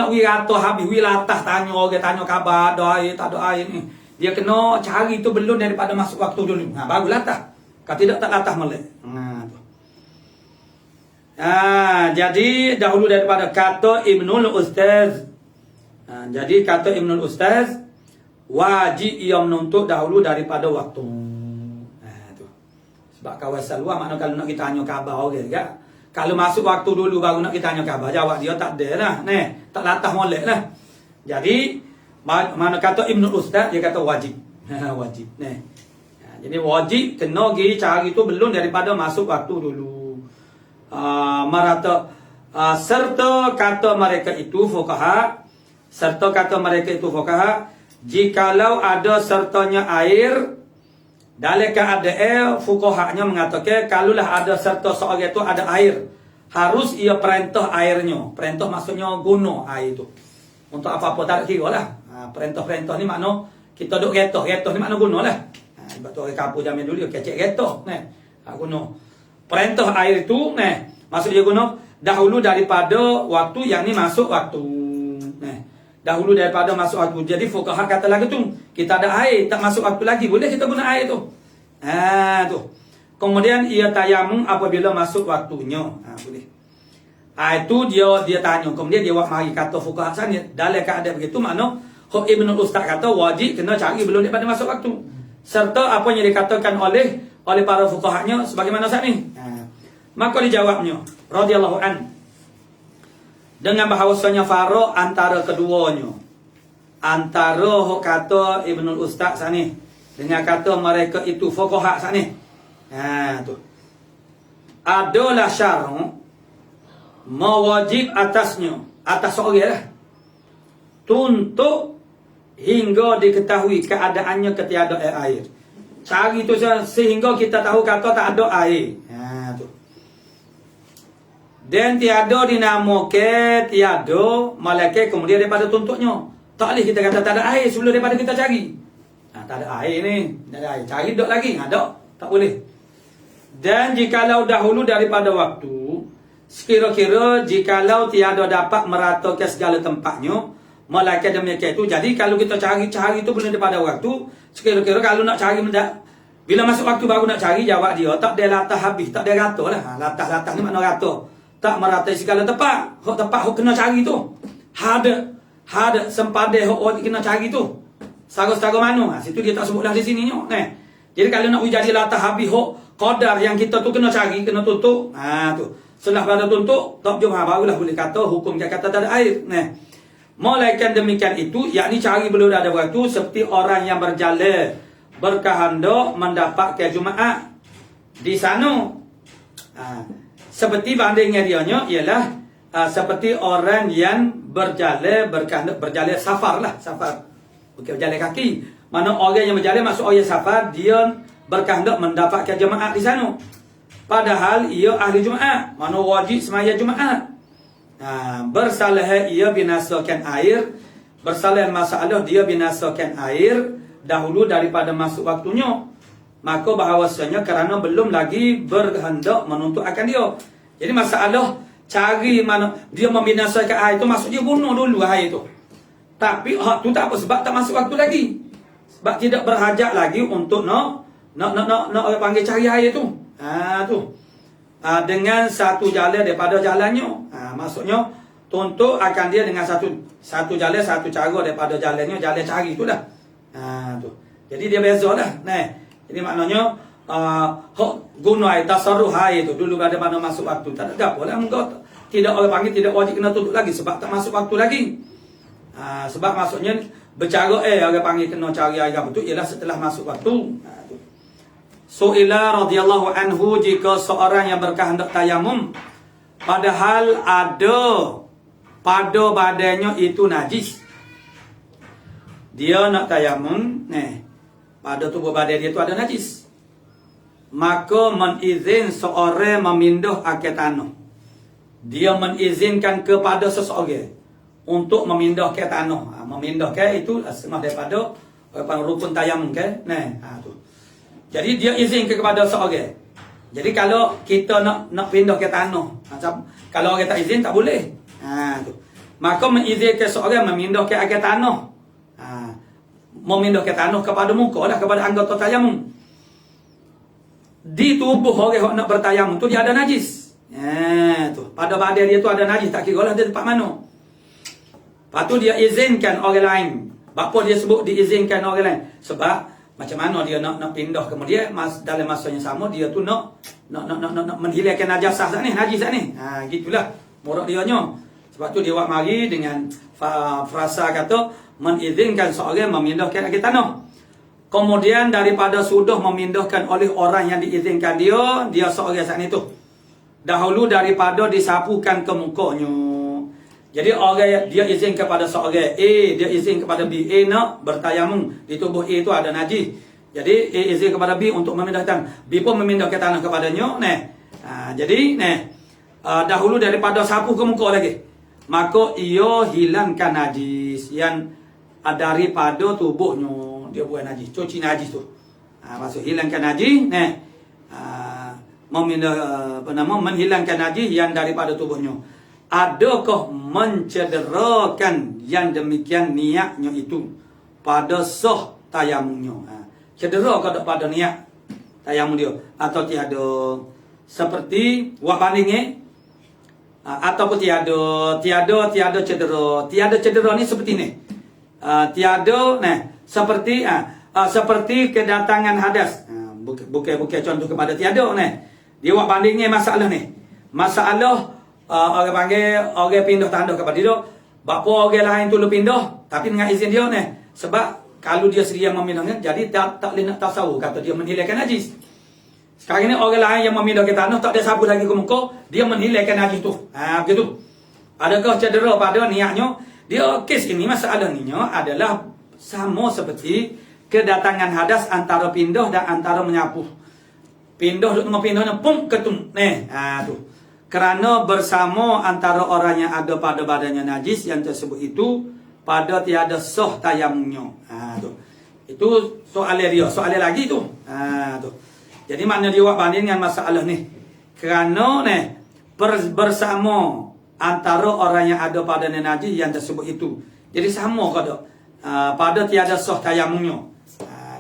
pergi rata habis, pergi latah tanya orang, tanya khabar, ada air, tak ada air ni. Dia kena cari tu belum daripada masuk waktu dulu. Baru latah. Kalau tidak tak latah melek. Jadi dahulu daripada kata Ibnul Ustaz. Jadi kata Ibnul Ustaz, wajib ia menuntut dahulu daripada waktu. Tu. Sebab kawasan luar makna kalau nak kita tanya khabar orang juga. Kalau masuk waktu dulu baru nak kita tanya khabar, jawab dia tak ada lah. Tak latah molek lah. Jadi mana kata Ibnul Ustaz, dia kata wajib. Wajib. Jadi wajib kena pergi cari tu belum daripada masuk waktu dulu. Serta kata mereka itu fuqaha, jikalau ada sertanya air dalam keadaan fuqahanya mengatakan kalulah ada serta seorang itu ada air, harus ia perintah airnya. Perintah maksudnya guna air itu. Untuk apa-apa tak kira lah. Perintah-perintah ni makna kita duk kereta ni makna guna lah. Sebab tu orang kampung zaman dulu dia kecek kereta guna. Perintah air itu maksud dia guna dahulu daripada waktu yang ni masuk waktu. Dahulu daripada masuk waktu. Jadi fuqaha kata lagi tu, kita ada air tak masuk waktu lagi, boleh kita guna air tu. Tu. Kemudian ia tayamum apabila masuk waktunya. Boleh. Itu dia tanya. Kemudian dia mari kata fuqaha sana dalam keadaan begitu makna Ibnul Ustaz kata wajib kena cari belum daripada masuk waktu. Serta apa yang dikatakan oleh para fuqahanya sebagaimana saat ni. Maka dijawabnya radhiyallahu an dengan bahawasanya faraq antara keduanya, antara kata Ibnul Ustaz saat ni dengan kata mereka itu fuqaha saat ni, Tu. Adalah syarat mewajib atasnya, atas seorang lah, untuk hingga diketahui keadaannya ketiada air. Cari tu sehingga kita tahu kata tak ada air. Tu. Dan tiada dinamakan tiada malaikat kemudian daripada tuntutnya. Tak boleh kita kata tak ada air sebelum daripada kita cari. Tak ada air ni, tak ada air. Cari dok lagi. Ada, tak boleh. Dan jikalau dahulu daripada waktu, sekira-kira jikalau tiada dapat meratakan segala tempatnya, malaikat demikian itu. Jadi kalau kita cari tu belum daripada waktu, sekira-kira kalau nak cari bila masuk waktu baru nak cari, jawab dia tak ada latah habis, tak ada rata lah. Latah ni makna rata. Tak meratai segala tempat. Hak tempat hak kena cari tu. Ada sempadan hak kena cari tu. Sara-sara mana? Situ dia tak sebutlah di sini nyok. Jadi kalau nak jadi latah habis hak qadar yang kita tu kena cari, kena tutup. Tu. Setelah pada tutup, tak jumpa barulah boleh kata hukum dia kata tak ada air. Melainkan demikian itu, yakni cari belum ada waktu seperti orang yang berjalan berkehendak mendapat ke Jumaat di sana. Seperti bandingnya dianya ialah seperti orang yang berjalan berkehendak berjalan safar lah, safar. Bukan berjalan kaki. Mana orang yang berjalan masuk orang safar, dia berkehendak mendapatkan jemaah di sana. Padahal ia ahli Jumaat, mana wajib semaya Jumaat. Bersalah ia binasakan air, bersalah masalah dia binasakan air dahulu daripada masuk waktunya. Maka bahawasanya kerana belum lagi berhendak menuntut akan dia. Jadi masalah cari mana dia membinasakan air itu, maksudnya bunuh dulu air itu. Tapi hak tu tak apa sebab tak masuk waktu lagi. Sebab tidak berhajat lagi untuk nak orang panggil cari air tu. Tu. Dengan satu jalan daripada jalannya. Maksudnya tuntut akan dia dengan satu jalan, satu cara daripada jalannya, jalan cari itulah. Tu. Jadi dia bezalah. Jadi maknanya hak guna air tasarruf air tu dulu pada mana masuk waktu. Tak ada apa lah, engkau tidak orang panggil tidak wajib kena tuntut lagi sebab tak masuk waktu lagi. Sebab maksudnya bercara orang panggil kena cari air betul ialah setelah masuk waktu. Su'ila radhiyallahu anhu, jika seorang yang berkehendak tayamum padahal ada pada badannya itu najis, dia nak tayamum, pada tubuh badan dia itu ada najis, maka menizin seorang memindah akan tanah. Dia mengizinkan kepada seseorang untuk memindahkan tanah. Memindahkan itu setengah daripada rukun tayamum kan. Tu. Jadi dia izin kepada seorang. Jadi kalau kita nak pindah ke tanah, macam kalau orang tak izin tak boleh. Tu. Maka mengizinkan seorang memindahkan akan tanah. Memindahkan tanah kepada muka lah, kepada anggota tayamum. Di tubuh orang yang nak bertayamum tu dia ada najis. Tu. Pada badan dia tu ada najis, tak kira lah dia tempat mana. Lepas tu dia izinkan orang lain. Bapa dia sebut diizinkan orang lain. Sebab macam mana dia nak pindah kemudian dalam masa yang sama dia tu nak menghilangkan najasah sat ni, najis sat ni. Gitulah murak dia nya. Sebab tu dia buat mari dengan frasa kata mengizinkan seorang memindahkan ke tanah. Kemudian daripada sudah memindahkan oleh orang yang diizinkan dia seorang sat ni tu. Dahulu daripada disapukan ke mukanya. Jadi orang dia izin kepada seorang A, dia izin kepada B. A nak bertayamum di tubuh A itu ada najis. Jadi A izin kepada B untuk memindahkan. B pun memindahkan tanah kepadanya. Jadi dahulu daripada sapu ke muka lagi, maka ia hilangkan najis yang daripada tubuhnya. Dia buat najis, cuci najis tu. Maksud hilangkan najis, menghilangkan najis yang daripada tubuhnya. Adakah mencederakan yang demikian niatnya itu pada sah tayamumnya? Cedera ke pada niat tayamum dia atau tiada? Seperti buat banding ataupun tiada cedera. Tiada cedera ni seperti ni. Tiada seperti kedatangan hadas. Bukan contoh kepada tiada ni. Dia buat bandingnya masalah ni. Masalah orang panggil orang pindah tanah kepada dia. Bapa orang lain tu lu pindah tapi dengan izin dia ni. Sebab kalau dia sedia memindahnya jadi tak boleh nak tasawuf kata dia menghilangkan najis. Sekarang ni orang lain yang memindah ke tanah tak ada sapu lagi ke muka, dia menilaikan najis tu. Begitu. Adakah cedera pada niatnya? Dia kes ini masalahnya adalah sama seperti kedatangan hadas antara pindah dan antara menyapu. Pindah duk tengah pindahnya pum ketum. Tu. Kerana bersama antara orang yang ada pada badannya najis yang tersebut itu pada tiada sah tayamumnya. Tu. Itu soalan dia. Soalan lagi tu. Tu. Jadi makna dia buat banding dengan masalah ni. Kerana bersama antara orang yang ada pada najis yang tersebut itu. Jadi sama ke tak? Pada tiada sah tayamumnya.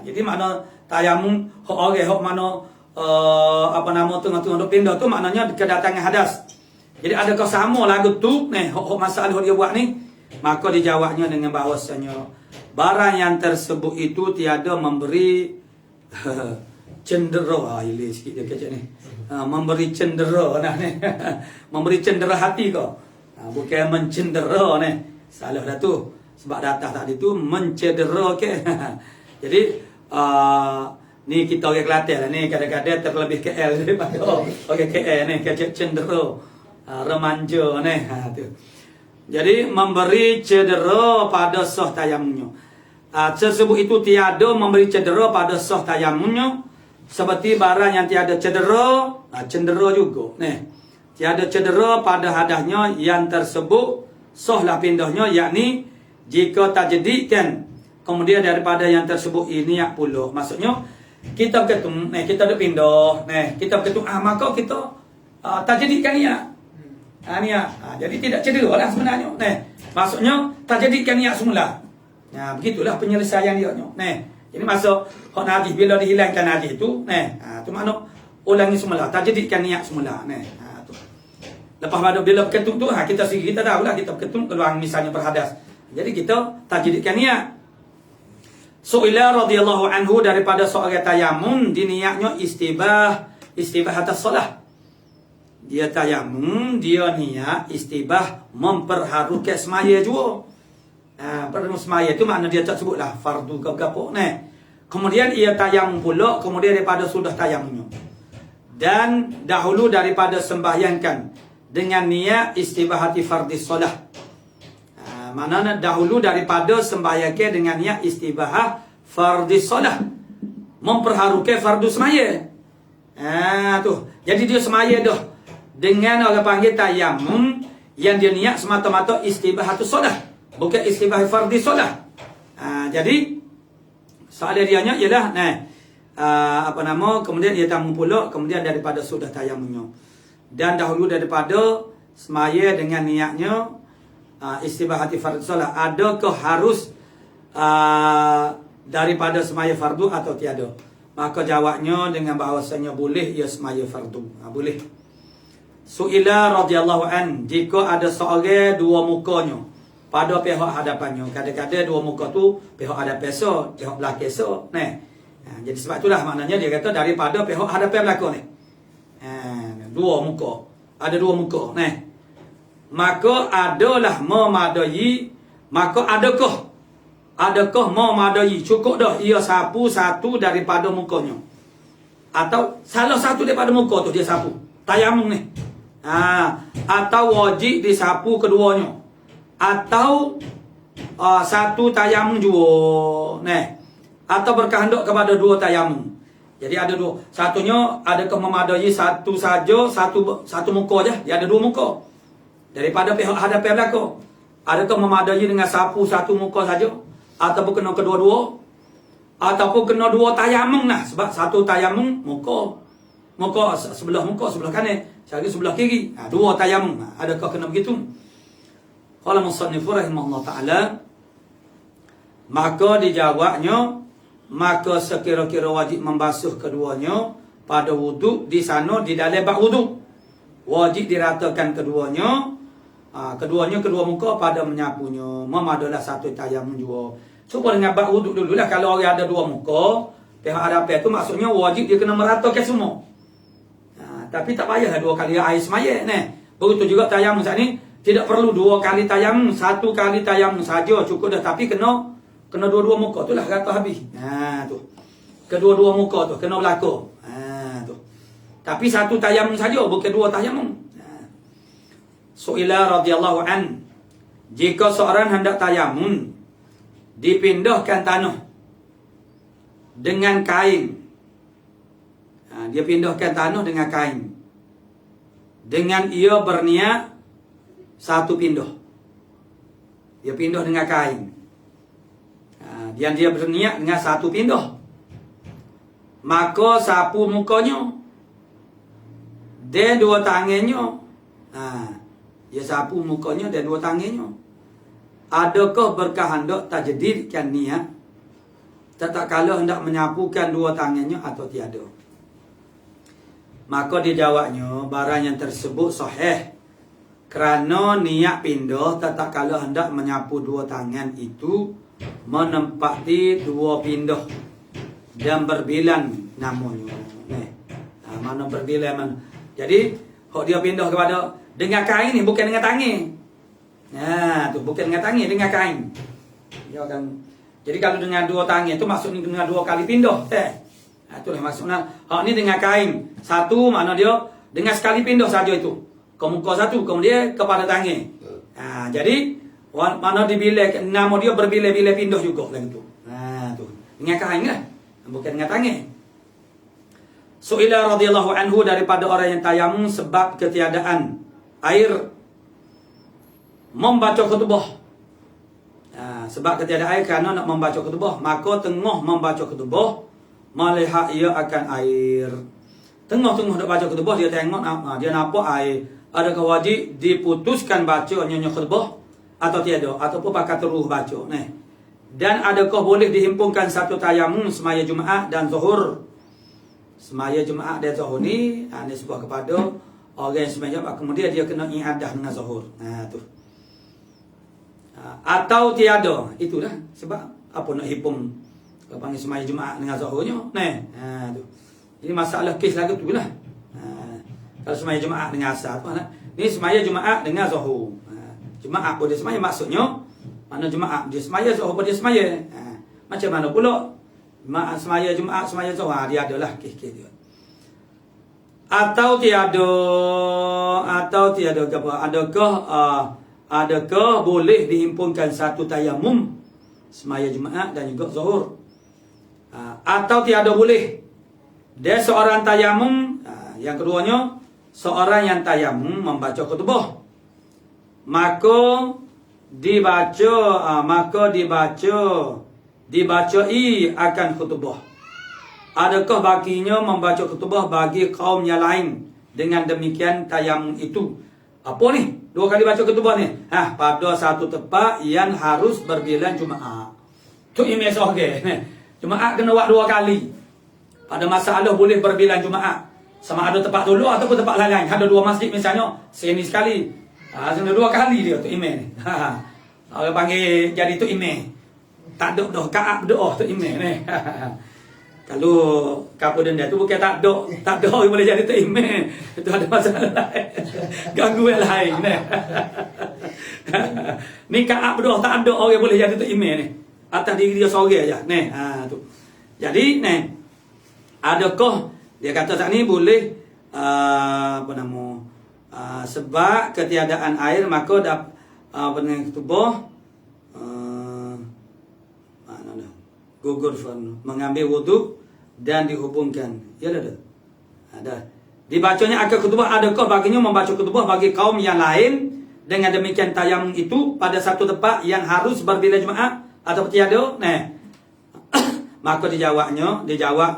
Jadi makna tayamum hak orang hak mana tengah-tengah duk pindah tu maknanya kedatangan hadas. Jadi adakah sama lagu tu hak masalah dia buat ni? Maka dijawabnya dengan bahawasanya barang yang tersebut itu tiada memberi cendera. Ini sikit dia kecek ni. Memberi cendera ni. Memberi cendera hati kau. Bukan mencendera ni. Salah dah tu. Sebab datang tadi tu mencedera ke. Jadi ni kita orang Kelantan lah ni kadang-kadang terlebih KL daripada orang KL ni kecek cendera. Remanja ni. Tu. Jadi memberi cedera pada sah tayamumnya. Tersebut itu tiada memberi cedera pada sah tayamumnya. Seperti barang yang tiada cedera, cedera juga. Tiada cedera pada hadasnya yang tersebut sahlah pindahnya, yakni jika tak jadikan kemudian daripada yang tersebut ini niat pula. Maksudnya kita berketum, kita ada pindah, kita berketum, maka kita tak jadikan niat. Niat. Jadi tidak cedera lah sebenarnya. Maksudnya tak jadikan niat semula. Begitulah penyelesaian dia. Jadi masa hak najis bila dihilangkan najis tu, tu makna ulangi semula, tak jadikan niat semula. Tu. Lepas pada bila berketum tu, kita tahulah kita berketum keluar misalnya berhadas. Jadi kita tak jadikan niat. Su'ila radhiyallahu anhu daripada seorang tayamum diniatnya istibah atas solah. Dia tayamum, dia niat istibah memperharukan semaya juga. Pada semaya tu makna dia tak sebutlah fardu ke apa. Kemudian ia tayamum pula, kemudian daripada sudah tayamumnya. Dan dahulu daripada sembahyangkan dengan niat istibahati fardhi solah. Maknanya dahulu daripada sembahyangkan dengan niat istibahah fardhi solah. Memperharukan fardu semaya. Tu. Jadi dia semaya dah. Dengan orang panggil tayamum yang dia niat semata-mata istibahatus solah. Bukan istibah fardhi solah. Jadi soalan dianya ialah kemudian ia tamu pula kemudian daripada sudah tayamumnya. Dan dahulu daripada semaya dengan niatnya istibahati fardhi solah. Adakah harus daripada semaya fardu atau tiada? Maka jawabnya dengan bahawasanya boleh ia semaya fardu. Boleh. Su'ila radhiyallahu an, jika ada seorang dua mukanya pada pihak hadapannya. Kadang-kadang dua muka tu pihak hadapan so, pihak belakang so. Jadi sebab itulah maknanya dia kata daripada pihak hadapan belakang ni. Dua muka. Ada dua muka. Maka adalah memadai. Maka adakah memadai? Cukup dah ia sapu satu daripada mukanya. Atau salah satu daripada muka tu dia sapu. Tayamum ni. Atau wajib disapu keduanya. Atau satu tayamum juga. Atau berkehendak kepada dua tayamum. Jadi ada dua. Satunya adakah memadai satu saja, satu muka je. Dia ada dua muka. Daripada pihak hadapan belakang. Adakah memadai dengan sapu satu muka saja? Ataupun kena kedua-dua? Ataupun kena dua tayamum lah. Sebab satu tayamum muka sebelah kanan, satu sebelah kiri. Dua tayamum. Adakah kena begitu? Qala musannifu rahimahullah ta'ala, maka dijawabnya, maka sekira-kira wajib membasuh keduanya pada wuduk di sana di dalam bak wuduk. Wajib diratakan keduanya, kedua muka pada menyapunya. Memadalah satu tayamum juga. Cuba dengan bak wuduk dululah. Kalau orang ada dua muka, pihak hadapan tu maksudnya wajib dia kena meratakan semua. Tapi tak payahlah dua kali air semaya. Begitu juga tayamum saat ni. Tidak perlu dua kali tayamum, satu kali tayamum saja cukup dah. Tapi kena dua-dua muka tu lah kata habis. Tu. Kedua-dua muka tu kena berlaku. Tu. Tapi satu tayamum saja, bukan dua tayamum. Su'ila radhiyallahu an, jika seorang hendak tayamum, dipindahkan tanah dengan kain. Dia pindahkan tanah dengan kain. Dengan ia berniat satu pindah. Dia pindah dengan kain. Dan dia berniat dengan satu pindah. Maka sapu mukanya dan dua tangannya. Dia sapu mukanya dan dua tangannya. Adakah berkah hendak tajdidkan niat tak kala hendak menyapukan dua tangannya atau tiada? Maka dijawabnya barang yang tersebut sahih, kerana niat pindah tak kala hendak menyapu dua tangan itu menempati dua pindah dan berbilan namanya. Mana berbilan mana. Jadi hok dia pindah kepada dengan kain ni, bukan dengan tangan. Tu bukan dengan tangan, dengan kain. Dia akan. Jadi kalau dengan dua tangan itu maksudnya dengan dua kali pindah. Itulah maksudnya. Hak ni dengan kain. Satu makna dia dengan sekali pindah saja itu. Ke muka satu, kemudian kepada tangan. Jadi mana dibilai, nama dia berbilai-bilai pindah juga lah itu. Tu. Dengan kain lah. Bukan dengan tangan. Su'ila radhiyallahu anhu, daripada orang yang tayamum sebab ketiadaan air membaca khutbah. Sebab ketiadaan air kerana nak membaca khutbah, maka tengah membaca khutbah melihat ia akan air. Tengah-tengah nak baca khutbah, dia tengok, dia nampak air. Adakah wajib diputuskan baca nyonya khutbah atau tiada, ataupun pakai terus baca. Dan adakah boleh dihimpunkan satu tayamum semaya Jumaat dan Zuhur? Semaya Jumaat dan Zuhur ni sebuah kepada orang yang semaya Jumaat, kemudian dia kena iadah dengan Zuhur. Tu. Atau tiada, itulah sebab apa nak himpun panggil semaya Jumaat dengan Zuhurnya. Tu. Jadi masalah kes lagu tu lah. Kalau semaya Jumaat dengan asar apa nak? Ni semaya Jumaat dengan Zuhur. Jumaat boleh semaya, maksudnya mana Jumaat dia semaya, Zuhur dia semaya. Macam mana pula semaya Jumaat, semaya Zuhur, dia adalah kes-kes dia. Atau tiada adakah boleh dihimpunkan satu tayamum semaya Jumaat dan juga Zuhur? Atau tiada boleh. Dia seorang tayamum, yang keduanya seorang yang tayamum membaca khutbah, maka dibacai akan khutbah. Adakah baginya membaca khutbah bagi kaum yang lain? Dengan demikian tayamum itu apa ni? Dua kali baca khutbah ni. Pada satu tempat yang harus berbilan Jumaat. Tu imej okey. Jumaat kena buat dua kali. Pada masalah boleh berbilan Jumaat. Sama ada tempat dulu ataupun tempat lain. Ada dua masjid misalnya, sini sekali. Sini dua kali dia tu imej ni. Orang panggil jadi tu imej. Tak ada dah Kaab doa tu imej ni. Kalau kapal denda tu bukan tak ada yang boleh jadi tu imej. Itu ada masalah lain. Gangguan lain ni. Ni Kaab doa tak ada orang boleh jadi tu imej ni. Atas diri dia seorang aja. Ni, tu. Jadi ni adakah dia kata tak ni boleh sebab ketiadaan air maka benar tubuh gugur mengambil wuduk dan dihubungkan. Ya ada. Dibacanya akan khutbah, adakah baginya membaca khutbah bagi kaum yang lain dengan demikian tayamum itu pada satu tempat yang harus berbilan Jumaat atau tiada? Maka dijawab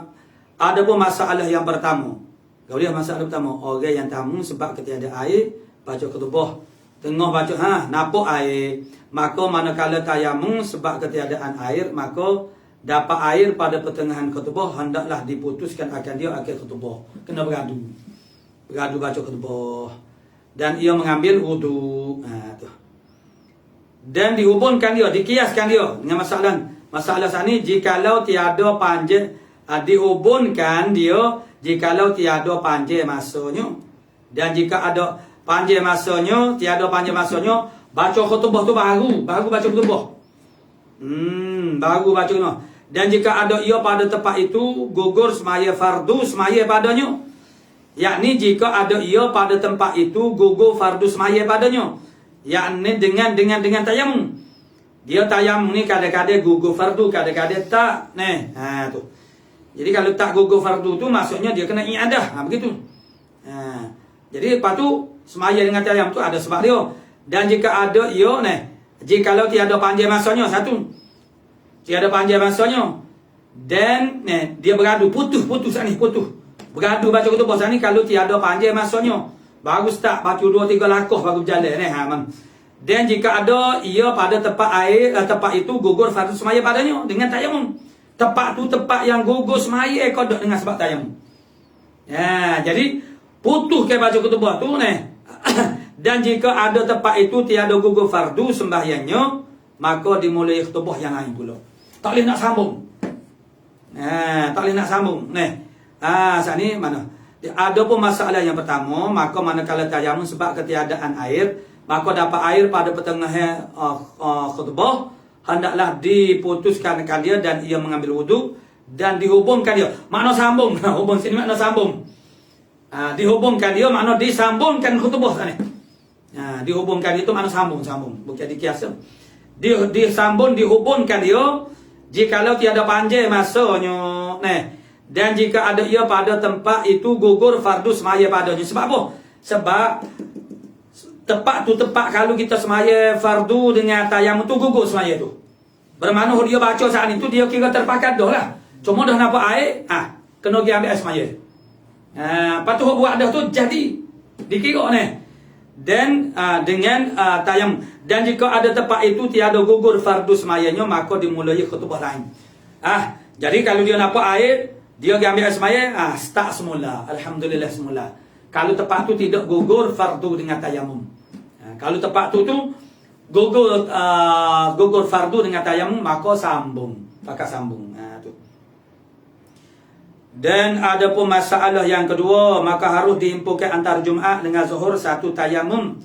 ada pun masalah yang pertama. Kemudian masalah pertama, orang yang tamu sebab ketiada air baca khutbah, tengah baca nampak air, maka manakala tayamum sebab ketiadaan air, maka dapat air pada pertengahan khutbah hendaklah diputuskan akan dia akhir khutbah. Kena beradu baca khutbah dan ia mengambil wudu. Dan dihubungkan dia, dikiaskan dia dengan masalah sani, jikalau tiada panjang dihubungkan dia jikalau tiada panjang masanya, dan jika ada panjang masanya, tiada panjang masanya, baca khutbah tu baru baca khutbah. Baru baca no. Dan jika ada ia pada tempat itu gugur semaya fardu semaya padanya, yakni jika ada ia pada tempat itu gugur fardu semaya padanya, yakni dengan tayamum. Dia tayamum ni kadang-kadang gugur fardu, kadang-kadang tak. Tu. Jadi kalau tak gugur fardu tu maksudnya dia kena i'adah, begitu. Jadi lepas tu semaya dengan tayamum tu ada sebab dia. Dan jika ada ia jikalau tiada panjang masanya, satu, tiada panjang masanya, dan dia beradu putus ni beradu baca kutubah ni kalau tiada panjang masanya, bagus tak baca 2-3 lakuh baru berjalan Dan jika ada ia pada tempat itu gugur fardu semaya padanya dengan tayamum. Tempat tu tempat yang gugur semaya kodok dengan sebab tayamum. Jadi putus ke baca kutubah tu Dan jika ada tempat itu tiada gugur fardu sembahyangnya, maka dimulai khutbah yang lain pula. Tak boleh nak sambung. Tak boleh nak sambung. Saat ni mana? Ada pun masalah yang pertama, maka manakala tayamum sebab ketiadaan air, maka dapat air pada pertengahan khutbah, hendaklah diputuskan dia dan ia mengambil wudu dan dihubungkan dia. Makna sambung. Hubung sini makna sambung. Dihubungkan dia makna disambungkan khutbah sana. Dihubungkan itu makna sambung. Bukan dikias. Disambung, dihubungkan dia jikalau tiada panjang masanya. Dan jika ada ia pada tempat itu gugur fardu semaya padanya. Sebab apa? Sebab tempat tu tempat kalau kita semaya fardu dengan tayamum tu gugur semaya tu. Bermakna dia baca saat itu dia kira terpakat dah lah. Cuma dah nampak air, kena pergi ambil air semaya. Lepas tu buat dah tu jadi dikira Dan dengan tayamum. Dan jika ada tempat itu tiada gugur fardu semayanya, maka dimulai khutbah lain. Jadi kalau dia nampak air, dia pergi ambil air semaya, start semula. Alhamdulillah semula. Kalau tempat tu tidak gugur fardu dengan tayamum. Kalau tempat tu gugur fardu dengan tayamum, maka sambung. Pakai sambung. Tu. Dan ada pun masalah yang kedua, maka harus dihimpunkan antara Jumaat dengan Zuhur satu tayamum.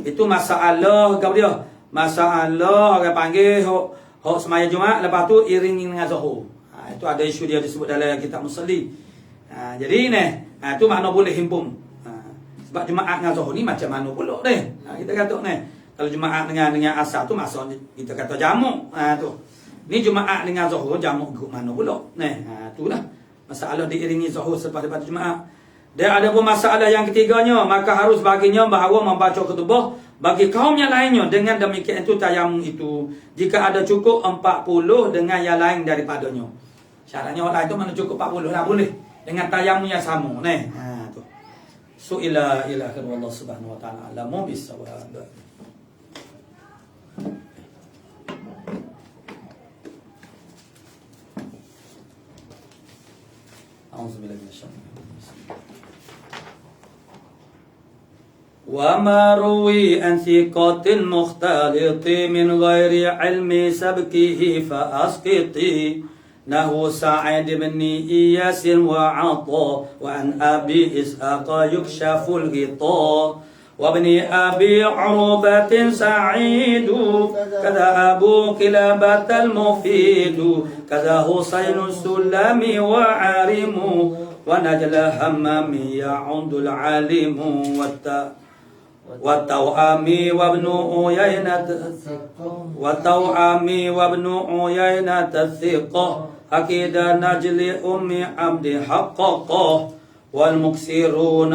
Itu masalah kau dia. Masalah orang panggil hok semaya Jumaat, lepas tu iringi dengan Zuhur. Itu ada isu dia disebut dalam kitab Musalli. Jadi itu makna boleh himpun. Sebab Jumaat dengan Zuhur ni macam mana pula kita kata kalau Jumaat dengan Asar tu maksud kita kata jamu. Tu. Ni Jumaat dengan Zuhur jamu ke mana pula. Itulah masalah diiringi Zuhur selepas daripada Jumaat. Dan ada pun masalah yang ketiganya, maka harus baginya bahawa membaca khutbah bagi kaum yang lainnya. Dengan demikian itu tayamum itu jika ada cukup 40 dengan yang lain daripadanya. Syaratnya orang itu mana cukup 40 lah boleh. Dengan tayamum yang sama. Tu. Su'ila ila Allah subhanahu wa ta'ala alamu bisawab. A'udzubillahi minasyaitonir rajim. Wa ma ruwi an thiqatin mukhtaliti min ghairi ilmi sabkihi fa asqiti nahu Sa'id bin Iyas wa 'Atha wa an Abi Ishaq yukshaful ghita wa ibn Abi Urubatin Sa'id kada Abu Qilabat al-Mufid kada Husain Sulami wa Arimu wa Najla Hammami ya'udul alimu والتوأمي وابن عيينة الثقة أكيد نجل أم عبد حققه والمكسرون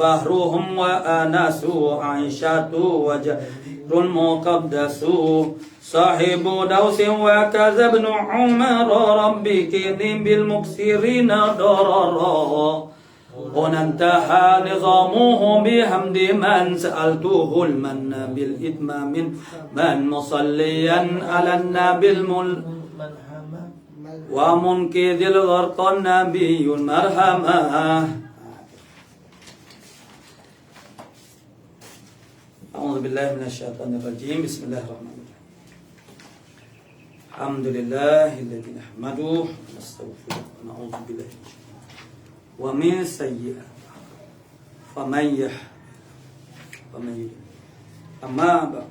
بهرهم وأنس عائشة وجبر المقدس صاحب دوس وكذا ابن عمر ربك بالمكسرين ضررا هنا انتهى نظامه بحمد من سألته المن بالإتمام من مصليا على النبي ومنقذ الغرق النبي المرحمة. أعوذ بالله من الشيطان الرجيم. بسم الله الرحمن الرحيم. الحمد لله الذي نحمده ونستغفره ونعوذ بالله من شرور ومن سيئات فمن يهده أما بعد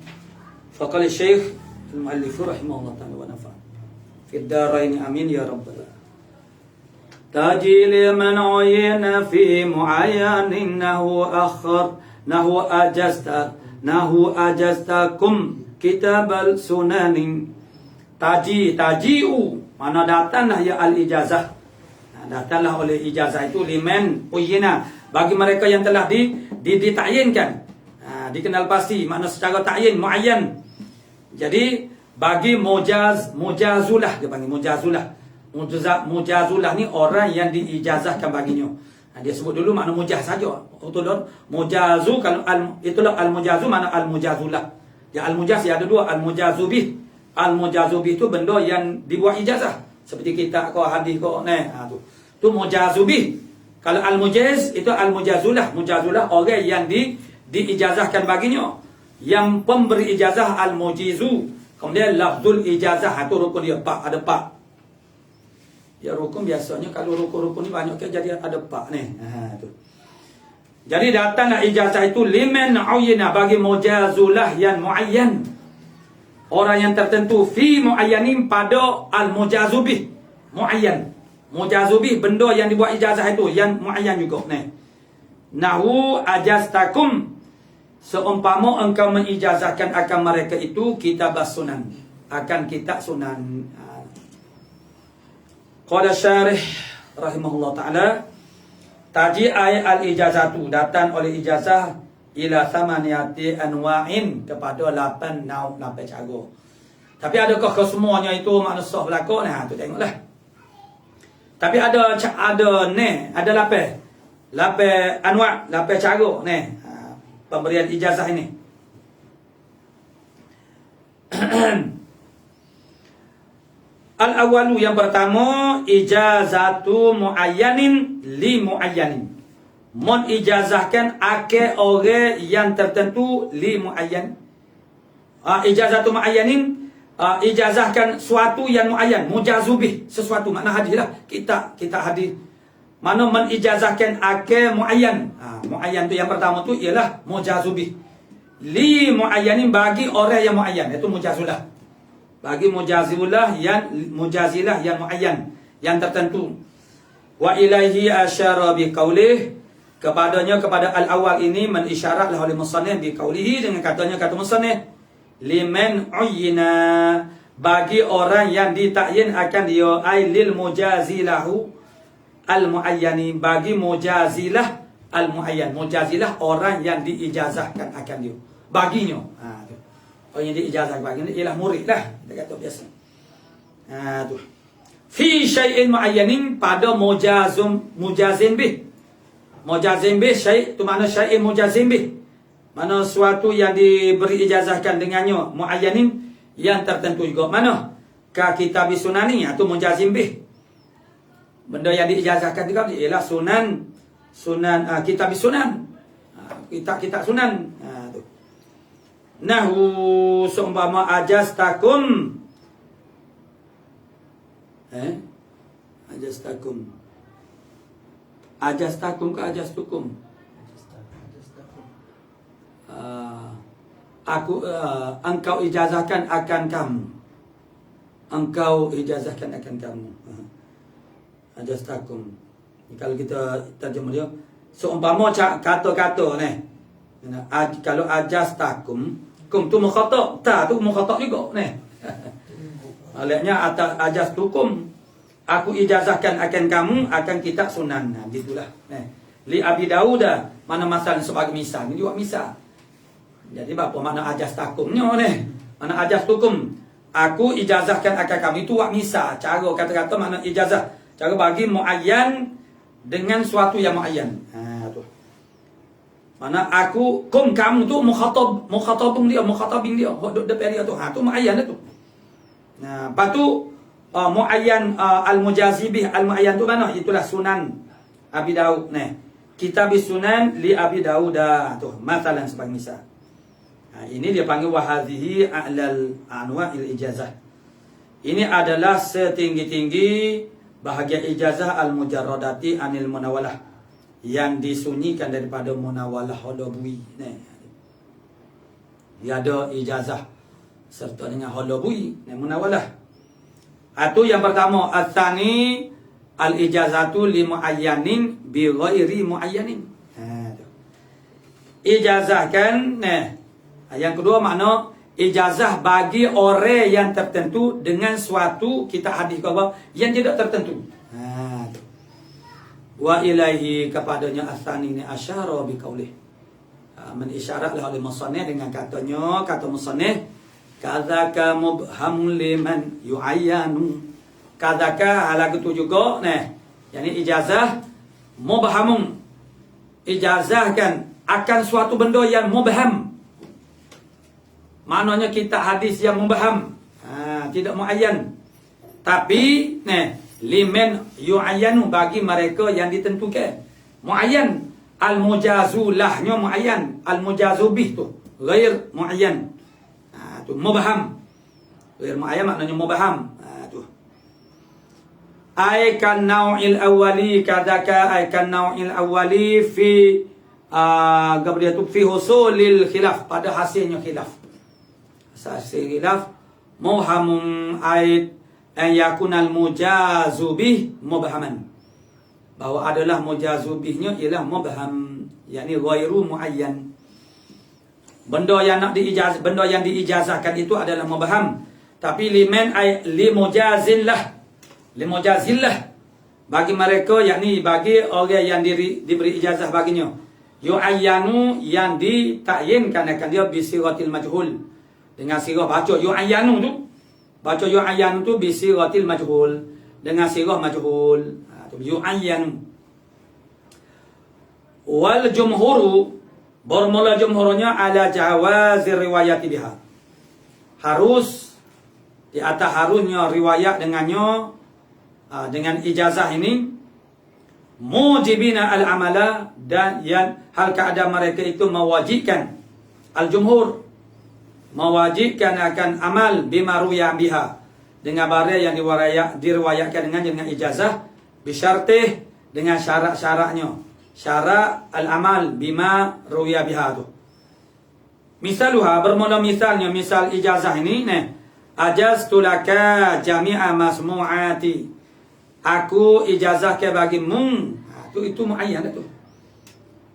فقال الشيخ المؤلف رحمه الله تعالى ونفع في الدارين آمين يا رب العالمين. taji liman uyina fi muayyanin nahu ajastakum kitabal sunanin. Taji'u, mana datanglah ya al-ijazah. Datanglah oleh ijazah itu liman uyina, bagi mereka yang telah ditakyin-kan. Dikenal pasti, makna secara takyin, muayyan. Jadi bagi mujazulah, dia panggil mujazulah. Mujazulah ni orang yang diijazahkan baginya. Dia sebut dulu makna mujaz saja. Mujazu, kalau itulah al-mujazu, makna al-mujazulah. Ya al-mujaz ada dua, al-mujazubih. Al-mujazubih itu benda yang dibuat ijazah. Seperti kita kau hadis kau tu mujazubih. Kalau al-mujaz itu al-mujazulah. Mujazulah orang yang diijazahkan baginya. Yang pemberi ijazah al-mujizu. Kemudian lafzul ijazah itu rukun dia pak, ada pak. Ya rukun biasanya kalau rukun-rukun ni banyak ke jadi ada pak ni. Tu. Jadi datanglah ijazah itu liman uyina, bagi mujazulah yang muayyan. Orang yang tertentu fi muayyanin, pada al-mujazubih muayyan. Mujazubih benda yang dibuat ijazah itu yang muayyan juga. Nahu ajastakum, seumpama engkau mengijazahkan akan mereka itu kitab sunan, akan kitab sunan. Qala syarih rahimahullah ta'ala, taji ayat al-ijazatu, datang oleh ijazah ila thamaniyati anwa'in, kepada 8 nauk, 8 cara. Tapi adakah kesemuanya itu makna sah berlaku? Tu tengoklah. Tapi ada ni, ada 8 anwa', 8 cara ni pemberian ijazah ini. Al-awalu, yang pertama, ijazatu muayyanin li muayyanin. Ijazahkan ake orang yang tertentu li muayyan. Ijazatu muayyanin, ijazahkan suatu yang muayyan, mujazubih, sesuatu, makna hadis lah. Kita hadis. Mana menijazahkan ake muayyan. Muayyan tu yang pertama tu ialah mujazubih. Li muayyanin, bagi orang yang muayyan, itu mujazulah. Bagi mujazilah yang muayyan, yang tertentu. Wa ilaihi asyara biqaulih, kepada al-awal ini menisyaratlah oleh musannif biqaulihi, dengan kata musannif liman uyyina, bagi orang yang ditakyin akan dia, ai lil mujazilahu al-muayyani, bagi mujazilah al-muayyan. Mujazilah orang yang diijazahkan akan dia, baginya. Orang yang diijazahkan baginya ialah murid lah, kita kata biasa. Tu. Fi syai'in muayyanin, pada mujazin bih. Mujazin bih syai' tu makna syai'in mujazin bih. Mana suatu yang diberi ijazahkan dengannya, muayyanin yang tertentu juga. Mana? Ka kitab sunani, itu mujazin bih. Benda yang diijazahkan juga ialah sunan kitab sunan. Kitab sunan. Tu. Nahu seumpama ajastakum. Ajastakum ke ajastukum? Engkau ijazahkan akan kamu. Engkau ijazahkan akan kamu. Ajastakum. Kalau kita terjemah dia, seumpama kata-kata ni. Kalau ajastakum, kum tu mukhatab, ta tu mukhatab juga ni. Maksudnya ajastukum, aku ijazahkan akan kamu akan kitab sunan. Gitulah. Li Abi Dawud, mana masal sebagai misal. Ini juga misal. Jadi apa makna ajastakumnya ni? Mana ajastukum, aku ijazahkan akan kamu, itu wak misal. Cara kata-kata makna ijazah. Cara bagi muayyan dengan suatu yang muayyan. Tu. Mana aku, kum kamu tu mukhatabun dia, mukhatabin dia. Duduk depan dia tu. Tu muayyan tu. Lepas tu muayyan al-mujazibih al-muayyan tu mana? Itulah sunan Abi Daud. Kitab sunan li Abi Daud tu. Masalan sebagai misal. Ini dia panggil wahadhihi a'lal anwa'il ijazah. Ini adalah setinggi-tinggi bahagian ijazah al-mujarradati anil munawalah, yang disunyikan daripada munawalah holobui. Dia ada ijazah serta dengan holobui, munawalah. Itu yang pertama. Al-thani al-ijazatu li muayyanin bi ghairi muayyanin. Ijazah kan, yang kedua makna ijazah bagi orang yang tertentu dengan suatu kita hadis kau yang tidak tertentu. Wa ilaihi kepadanya asani ni asyara bi qaulih. Menisyaratlah oleh musannif dengan katanya, kata musannif kadzaka mubhamun liman yu'ayyanu. Kadzaka hal itu juga yakni ijazah mubhamun. Ijazah kan akan suatu benda yang mubham. Maknanya kita hadis yang mubham. Tidak muayyan. Tapi liman yu'ayyanu bagi mereka yang ditentukan. Muayyan al-mujazulahnya muayyan, al-mujazubih tu ghair muayyan. Tu mubham. Ghair muayyan maknanya mubham. Tu. Ai kan nau'il awwali kadzaka ai kan nau'il awwali fi kemudian tu fi husulil khilaf pada hasilnya khilaf. Hasil khilaf muhamun ait an yakunal mujazubih mubhaman. Bahwa adalah mujazubihnya ialah mubham, yakni ghairu muayyan. Benda yang nak diijazah, benda yang diijazahkan itu adalah mubham. Tapi liman ay li mujazillah. Li mujazillah bagi mereka, yakni bagi orang yang diberi ijazah baginya. Yu'ayyanu yang ditakyinkan akan dia bisiratil majhul. Dengan sirah baca yu'ayyanu tu. Baca yu'ayyanu tu bisiratil majhul. Dengan sirah majhul. Yu'ayyanu. Wal jumhuru bermula jumhurnya ala jawazir riwayati biha. Harus di atas harusnya riwayat dengannya dengan ijazah ini mujibina al-amala dan yang hal keadaan mereka itu mewajibkan al-jumhur mewajibkan akan amal bima ruya biha dengan barang yang diriwayatkan dengan ijazah bisyartih dengan syarat-syaratnya syarat al-amal bima ruya biha tu. Misaluha bermula misalnya misal ijazah ini ajaztu laka jami'a masmu'ati. Aku ijazah ke bagimu. Itu muayyan itu.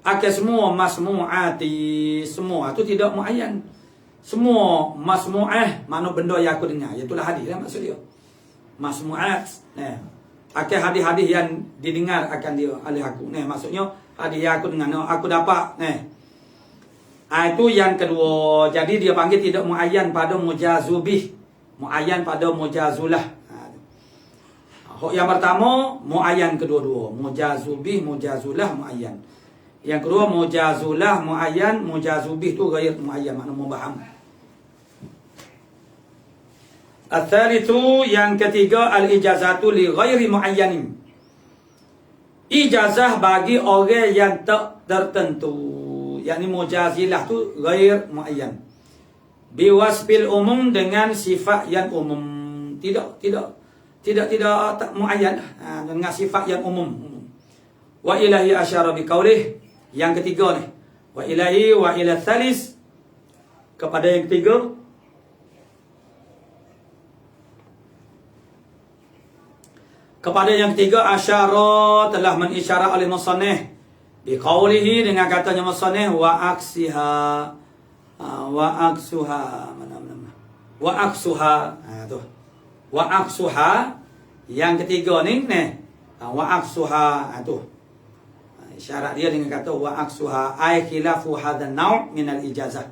Aku semua masmu'ati, semua itu tidak muayyan. Semua masmu'ah mana benda yang aku dengar, itulah hadis lah maksud dia. Masmu'at. Aku hadis-hadis yang didengar akan dia oleh aku. Maksudnya hadis yang aku dengar, aku dapat. Itu yang kedua. Jadi dia panggil tidak muayyan pada mujazubih, muayyan pada mujazulah. Yang pertama muayyan, kedua-dua mujazubih, mujazulah, muayyan. Yang kedua mujazulah, muayyan, mujazubih tu ghair muayyan, makna mubham. Al-thalithu yang ketiga al-ijazatu li ghairi muayyanin. Ijazah bagi orang yang tak tertentu, yakni mujazilah tu ghair muayyan. Biwasfil umum dengan sifat yang umum. Tidak tak muayyan dengan sifat yang umum. Wa ilahi asyara biqaulih yang ketiga ni. Wa ilahi wa ila tsalis kepada yang ketiga. Kepada yang ketiga asyara telah mengisyarat oleh musannif biqaulihi dengan katanya musannif wa aksiha wa aksuha mana wa aksuha tu. Wa aksuha yang ketiga ni wa aksuha tu isyarat dia dengan kata wa aksuha ay khilafu hadzal nau' min al ijazah.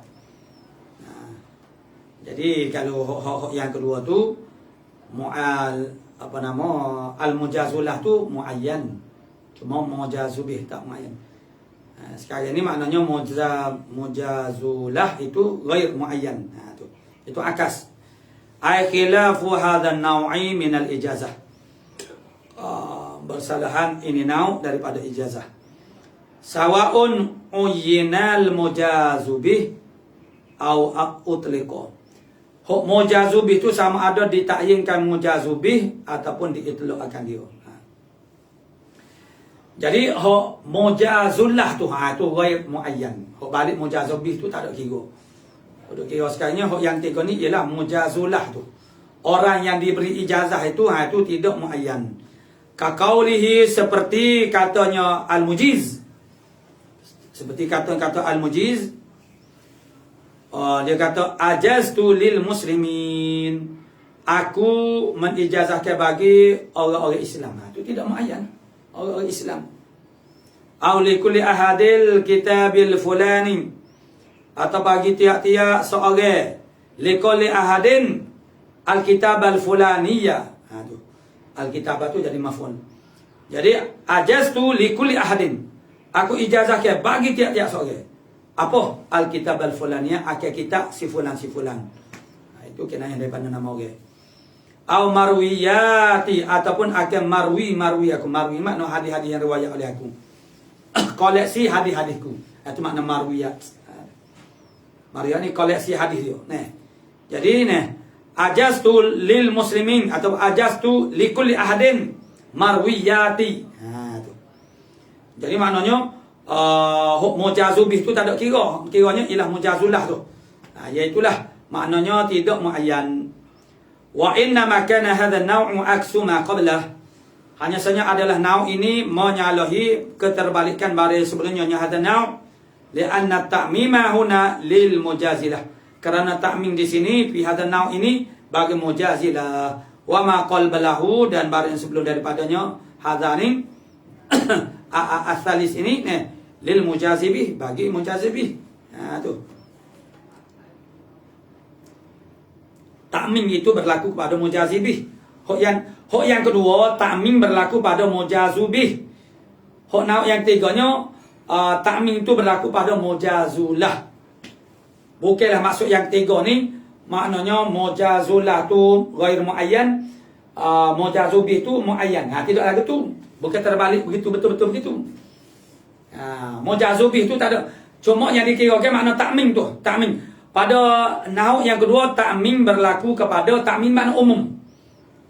Jadi kalau yang kedua tu mual al mujazulah tu muayyan, cuma mujazubih tak muayyan. Sekarang ni maknanya mujazulah itu ghair muayyan. Itu akas. Ay khilafu hadzal nau'i min al-ijazah. Bersalahan ini nau' daripada ijazah. Sawa'un uyyinal mujazubih au utliqa. Huk mujazubih itu sama ada ditakyinkan mujazubih ataupun diitlaqkan dia. Jadi huk mujazullah tu tu ghair muayyan. Huk balik mujazubih tu tak ada kira. Untuk kira sekarangnya yang tiga ni ialah mujazulah tu. Orang yang diberi ijazah itu itu tidak muayyan. Kaqaulihi, seperti katanya Al-Mujiz. Seperti kata-kata Al-Mujiz. Dia kata ajaztu lil muslimin. Aku menijazahkan bagi orang-orang Islam. Itu tidak muayyan. Orang-orang Islam. Aw li kulli ahadil kitabil fulani. Atau bagi tiap-tiap seorang. Li kulli ahadin al-kitab al-fulaniyah. Al-kitab itu jadi maf'ul. Jadi ajaztu li kulli ahadin. Aku ijazahkan bagi tiap-tiap seorang. Apa? Al-kitab al-fulaniyah, akhir kitab si fulan si fulan. Itu kenanya daripada nama orang. Au marwiyati, ataupun akhir marwi aku. Marwi makna hadis-hadis yang riwayat oleh aku. Koleksi hadis-hadisku. Itu makna marwiyat. Marwiyat ni koleksi hadis dia. Nah. Jadi ni ajaztu lil muslimin atau ajaztu li kulli ahadin marwiyati. Tu. Jadi maknanya mujazubih tu tak ada kira. Kiranya ialah mujazullah tu. Iaitulah maknanya tidak muayyan. Wa inna ma kana hadha an-naw'u aksu ma qablah. Hanya saja adalah naw ini menyalahi keterbalikan dari sebelumnya. Hadha naw li'anna ta'mima huna lil mujazilah. Kerana ta'mim di sini fi hadha naw ini bagi mujazilah. Wa ma qalbalahu, dan baru yang sebelum daripadanya hadhanin as-salis ini lil mujazibih, bagi mujazibih. Tu. Ta'mim itu berlaku kepada mujazibih. Hok yang kedua, ta'mim berlaku pada mujazubih. Hok yang tiganya, ta'mim itu berlaku pada mujazulah. Bukanlah maksud yang tiga ni, maknanya mujazulah tu ghair muayyan, mujazubih tu muayyan. Tidak lagu tu. Bukan terbalik begitu, betul-betul begitu. Mujazubih tu tak ada. Cuma yang dikirakan makna ta'mim tu. Ta'mim. Pada nahwu yang kedua, ta'mim berlaku kepada ta'mim makna umum.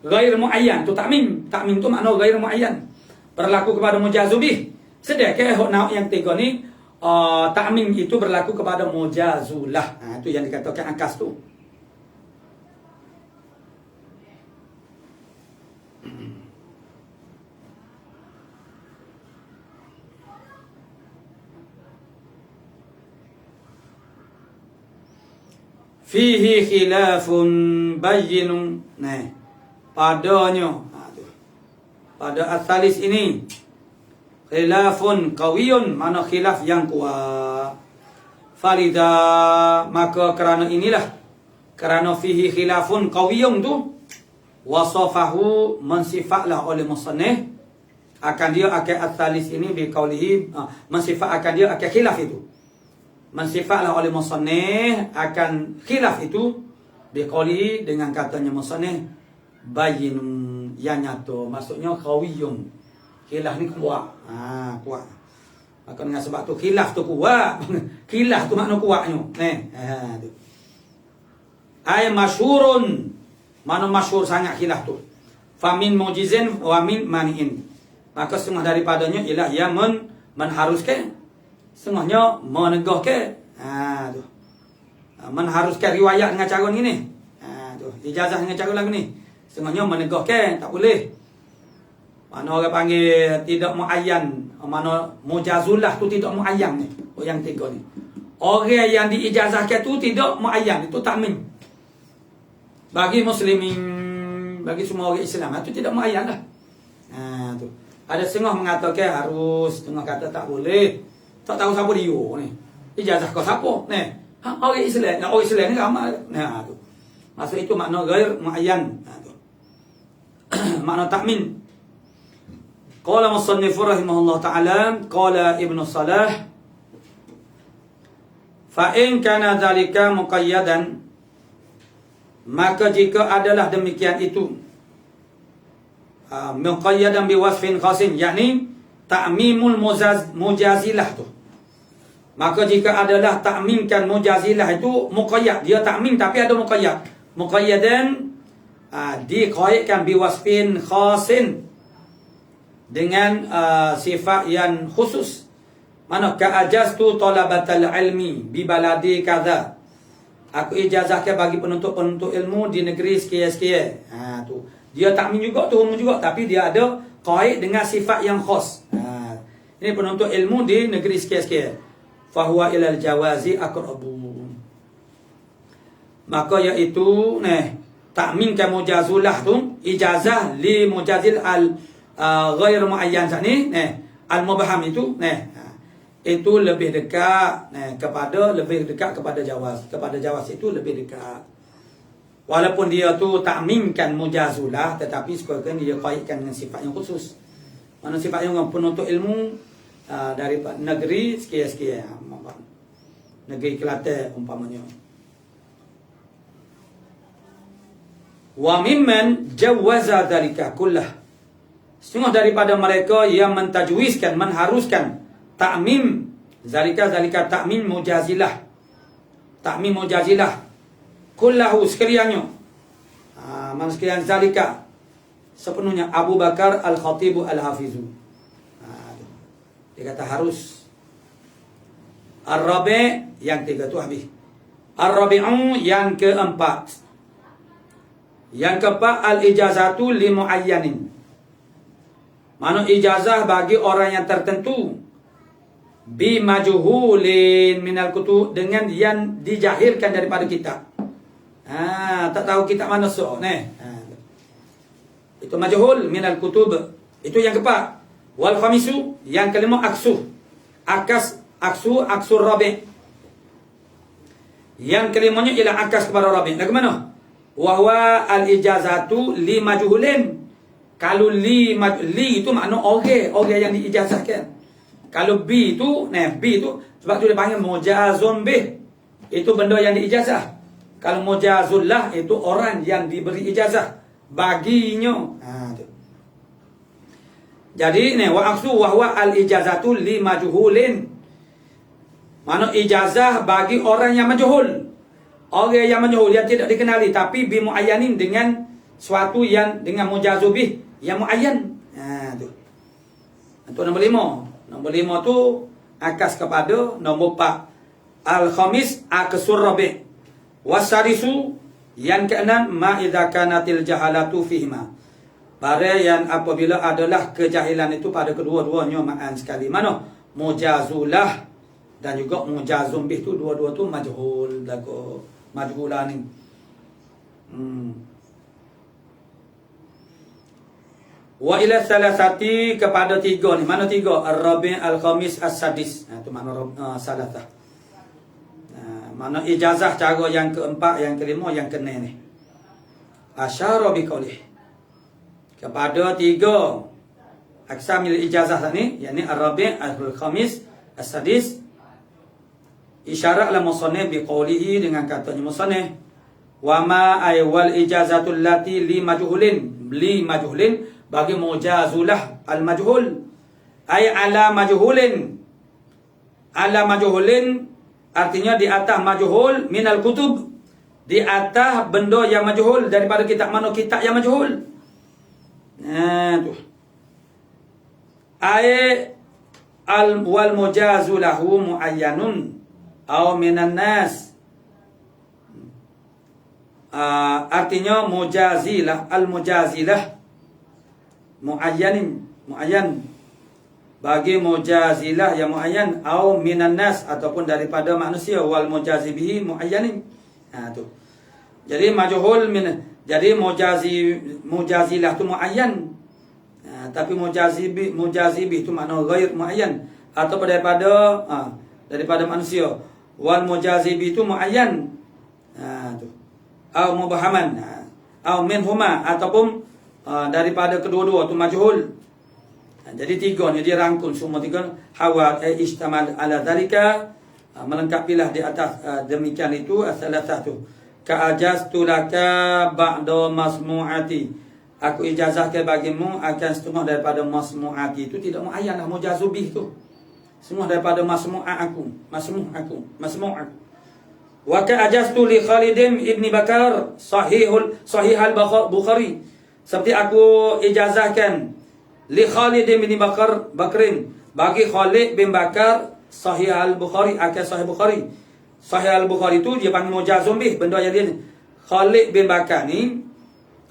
Ghair muayyan tu ta'mim. Ta'mim tu makna ghair muayyan. Berlaku kepada mujazubih. Sedangkan nahwu yang tiga ni, ta'mim itu berlaku kepada mujazulah. Itu yang dikatakan akas tu. Fihi khilafun bayyinun. Nah, padanya pada asalis ini khilafun qawiyun, mana khilaf yang kuat. Farida, maka kerana inilah, kerana fihi khilafun qawiyun tu wasafahu, mensifatlah oleh musannif akan dia akan asalis ini biqaulihi, mensifat akan dia akan khilaf itu. Mensifatlah oleh musannif akan khilaf itu biqaulihi, dengan katanya musannif bayyinun, yang nyata, maksudnya qawiyun. Khilaf ni kuat. Kuat. Maka dengan sebab tu khilaf tu kuat. Khilaf tu makna kuatnya. Tu. Ay masyhurun, mana masyhur sangat khilaf tu. Famin mujizin wa min mani'in. Maka setengah daripadanya ialah yang mengharuskan, setengahnya menegahkan. Tu. Mengharuskan riwayat dengan cara ni. Tu. Ijazah dengan cara lagu ni. Setengahnya menegahkan, tak boleh. Mana orang panggil tidak muayyan, mana mujazullah tu tidak muayyan ni. Yang tiga ni. Orang yang diijazahkan tu tidak muayyan, itu ta'mim. Bagi muslimin, bagi semua orang Islam, itu tidak muayyan lah. Tu. Ada setengah mengatakan harus, setengah kata tak boleh. Tak tahu siapa dia ni. Ijazah kau siapa? Orang Islam. Orang Islam ni ramai. Tu. Maksud itu makna ghair muayyan. Tu. Makna ta'mim. Qala musannif rahimahullah ta'ala, qala Ibnu Salah, fa in kana dzalika muqayyadan, maka jika adalah demikian itu, muqayyadan bi wasfin khasin, yakni ta'mimul mujazilah tu. Maka jika adalah ta'mimkan mujazilah itu muqayyad, dia ta'mim tapi ada muqayyad. Muqayyadan diqayyadkan bi wasfin khasin, dengan sifat yang khusus. Mana ka'ajaztu talabatal ilmi bi baladi kadza. Aku ijazahkan bagi penuntut-penuntut ilmu di negeri sekian-sekian. tu. Dia takmin juga, tuhum juga, tapi dia ada qaid dengan sifat yang khas. Ini penuntut ilmu di negeri sekian-sekian. Fahuwa ilal jawazi aqrabu. Maka iaitu takmin ke mujazulah tu, ijazah li mujazil al ghair muayyan sani, al mubham itu, itu lebih dekat kepada jawaz. Kepada jawaz itu lebih dekat. Walaupun dia tu takminkan mujazulah, tetapi sekurang-kurangnya dia kaitkan dengan sifat yang khusus. Mana sifat yang penuntut ilmu dari negeri sekian-sekian. Negeri Kelantan umpamanya. Wa mimman jawaza dzalika kullah. Setengah daripada mereka yang mentajwizkan, mengharuskan ta'mim zalika ta'mim mujazilah. Ta'mim mujazilah kullahu sekaliannya. Mana sekalian zalika sepenuhnya Abu Bakar Al-Khatib Al-Hafizu. Dia kata harus. Ar-Rabi' yang 3 tu habis. Ar-Rabi'u yang keempat. Yang keempat al-ijazatu li muayyanin. Mana ijazah bagi orang yang tertentu. Bi majhulin minal kutub, dengan yang dijahilkan daripada kitab. Tak tahu kitab mana itu majhul minal kutub. Itu yang keempat. Wal khamisu yang kelima aksuh. Aksur rabi'. Yang kelimanya ialah akas kepada rabi'. Lagu mana? Wa huwa al-ijazatu li majhulin. Kalau li itu makna orang yang diijazahkan. Kalau B itu sebab tu dia panggil mujazun bih. Itu benda yang diijazah. Kalau mujazullah itu orang yang diberi ijazah baginya. Tu. Jadi wa aksu wa huwa al-ijazatu li majhulin. Mana ijazah bagi orang yang majhul. Orang yang majhul yang tidak dikenali, tapi bi muayyanin dengan suatu yang dengan mujazubih yang muayyan. Tu. Itu nombor 5. Nombor 5 tu akas kepada nombor 4. Al-khamis aksur rabi'. Wasarisu yang keenam ma idza kanatil jahalatu fihima. Barang yang apabila adalah kejahilan itu pada kedua-duanya ma'an sekali. Mana? Mujazulah dan juga mujazum bih tu dua-dua tu majhul daku. Majhulan ni. Wa ila salasati kepada 3 ni. Mana 3? Ar-Rabi', Al-Khamis, As-Sadis. Itu makna salasah. Mana ijazah cara yang keempat, yang kelima, yang keenam ni. Asyara biqaulih. Kepada 3 aksamil ijazah ni, yakni Ar-Rabi', Al-Khamis, As-Sadis. Isyaratlah musannif biqaulihi dengan katanya musannif wa ma ay wal ijazatul lati li majhulin bagi mujazulah al majhul ay ala majhulin artinya di atas majhul minal kutub, di atas benda yang majhul daripada kitab. Mana kitab yang majhul? Tu ay al wal mujazulahu muayyanun aw minan nas. Artinya mujazilah, al-mujazilah muayyan bagi mujazilah yang muayyan, aw minan nas ataupun daripada manusia, wal mujazibihi muayyanin. Tu. Jadi majhul jadi mujazilah tu muayyan. Tapi mujazibi itu makna ghair muayyan ataupun daripada manusia. Wal mujazibi itu muayyan. Tu. Au mubhaman. Au minhuma ataupun daripada kedua-dua tu majhul. Jadi 3 ni dia rangkul semua 3. Hawa istamal ala zalika, melengkapilah di atas demikian itu as-salasah tu. Ka ajaztu laka ba'da masmu'ati. Aku ijazahkan bagimu akan setengah daripada masmu'ati. Itu tidak muayyan lah, mujazubih tu. Semua daripada masmu' aku. Wa ka ajaztu li Khalid ibn Bakar sahih al-Bukhari. Seperti aku ijazahkan li Khalid bin Bakrin bagi Khalid bin Bakar sahih al-Bukhari, akan sahih Bukhari. Sahih al-Bukhari tu dia panggil mujazum bih, benda yang dia Khalid bin Bakar ni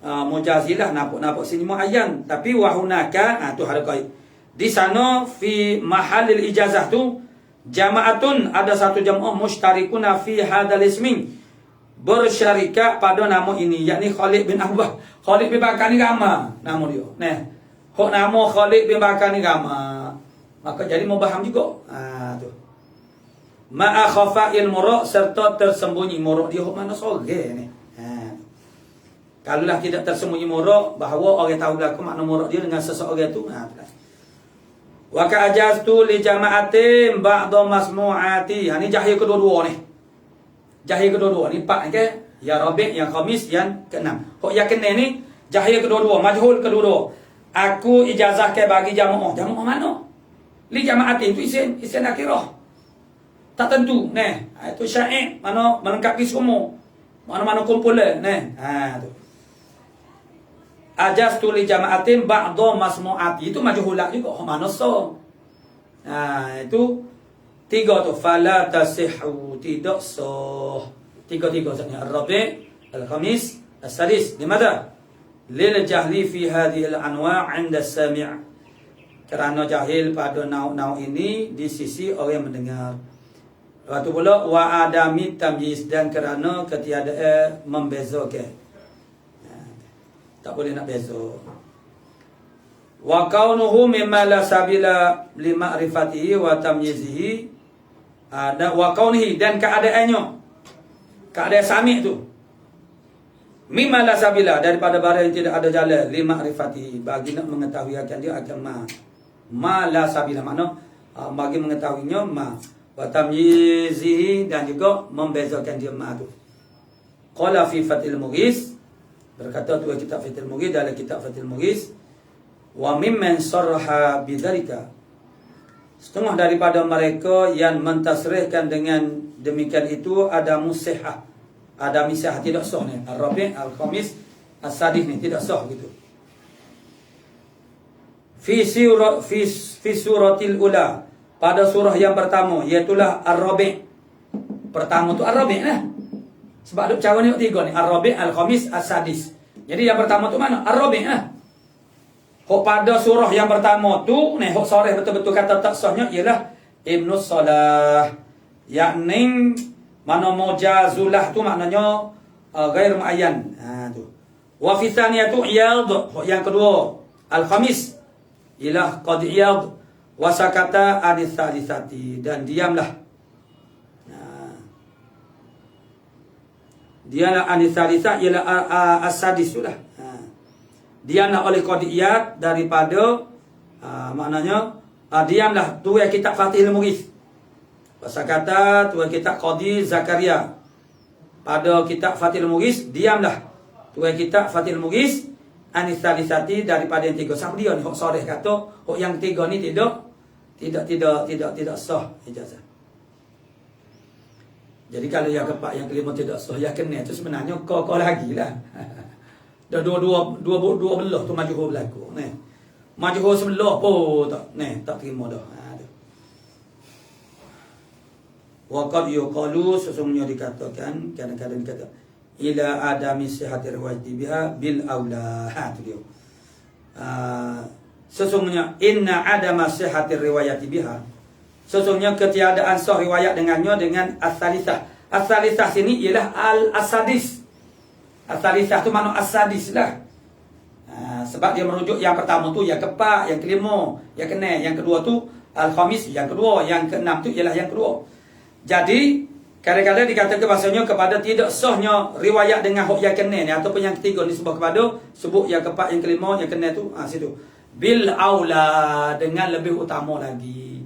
Mujazilah napuk sini muayyan, tapi wahunaka tu harakai. Di sana fi mahallil ijazah tu jama'atun, ada satu jamaah musytarikuna fi hadzal ismi, bersyarikat pada nama ini, yakni Khalid bin Abah. Khalid bin Bakar ni ramah nama dia. Nah, hok nama Khalid bin Bakar ni ramah. Maka jadi mubaham juga. Tu. Ma'a khafa'il muraq, serta tersembunyi muraq dia hok mana sorang ni. Kalaulah tidak tersembunyi muraq, bahawa orang tahu berlaku makna muraq dia dengan seseorang tu. Wa ka'ajaztu li jama'atin ba'da masmu'ati. Ni jahil kedua-dua ni. Jahil kedua-dua ni 4 ke? Yang Rabi', yang Khamis, yang ke-6. Hok yang kena ni jahil kedua-dua, majhul kedua-dua. Aku ijazah ke bagi jamaah. Jamaah mana? Li jama'atin tu isim akhirah. Tak tentu, nah. Itu syair mana melengkapi semua. Mana-mana kumpulan, nah. Tu. Ajaztu li jama'atin ba'da masmu'ati, itu majhulah juga. Mana so? Itu 3 tu. Fala tasihhu, tidak sah. 3 sahaja. Ar-Rabi', Al-Khamis, As-Sadis. Limadha? Lil jahli fi hadhihi al-anwa' 'inda as-sami'. Kerana jahil pada nauk-nauk ini di sisi orang yang mendengar. Lepas tu pula wa adami tamyiz, dan kerana ketiadaan membezakan. Tak boleh nak beza. Wa kaunuhu mimma la sabila li ma'rifatihi wa tamyizihi. Wa kaunihi, dan keadaannya, keadaan sami' tu, mimma la sabila, daripada barang yang tidak ada jalan, li ma'rifatihi, bagi nak mengetahui akan dia akan ma la sabila, makna bagi mengetahuinya ma, wa tamyizihi, dan juga membezakan dia ma tu. Qala fi Fathil Mughis, berkata tu kitab Fathil Mughis, dalam kitab Fathil Mughis, wa mimman sarraha bidzalika, setengah daripada mereka yang mentasrihkan dengan demikian itu ada musihah, ada misah, tidak sah ni. Ar-Rabi', Al-Khamis, As-Sadis ni tidak sah gitu. Fi suratil ula, pada surah yang pertama, iaitulah Ar-Rabi'. Pertama tu Ar-Rabi' lah. Sebab ada cara ni 3 ni, Ar-Rabi', Al-Khamis, As-Sadis. Jadi yang pertama tu mana? Ar-Rabi' lah. Hok pada surah yang pertama tu, ni hok soreh betul-betul kata tak sahnya ialah Ibnu Salah. Yakni mana mujazulah tu maknanya ghair muayyan. Tu. Wa fi thaniyatu Iyad, hok yang kedua Al-Khamis ialah Qadi Iyad, wa sakata adis salisati, dan diamlah. Diamlah adis salisah ialah as-sadis tu lah. Diamlah oleh Qadi Iyad daripada maknanya diamlah tu yang kitab Fathil Mughis. Pasal kata tu yang kitab Qadi Zakaria. Pada kitab Fathil Mughis diamlah tu yang kitab Fathil Mughis anis salisati, daripada yang 3. Siapa dia ni hok soreh kata hok yang 3 ni tidak sah ijazah. Jadi kalau yang keempat, yang kelima tidak sah, yang kena tu sebenarnya kau lagi lah. Dah dua belah tu majhul berlaku. Ni. Majhul sebelah pun tak terima dah. Wa qad yuqalu, sesungguhnya dikatakan, kadang-kadang dikata ila adami sihhati riwayati biha bil aula. Tu dia. Sesungguhnya inna adama sihhati riwayati biha, sesungguhnya ketiadaan sah riwayat dengannya dengan as-salisah. As-salisah sini ialah al-asadis. As-salisah tu makna as-sadis lah. Sebab dia merujuk yang pertama tu yang keempat, yang kelima, yang keenam, yang kedua tu Al-Khamis, yang kedua, yang keenam tu ialah yang kedua. Jadi kadang-kadang dikatakan bahasanya kepada tidak sahnya riwayat dengan hok yang keenam ni, ataupun yang ketiga ni sebab kepada sebut yang keempat, yang kelima, yang keenam tu situ. Bil aula, dengan lebih utama lagi.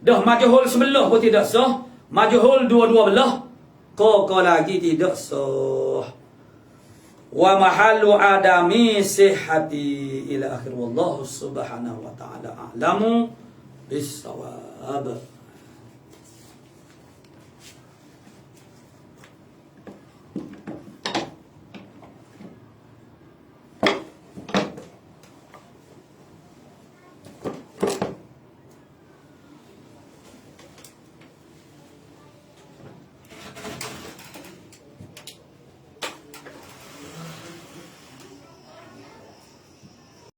Dah majhul sebelah pun tidak sah, majhul dua-dua belah kau lagi tidak sah. Wa mahallu adami sihhati ila akhir, wallahu subhanahu wa ta'ala a'lamu bis-shawab.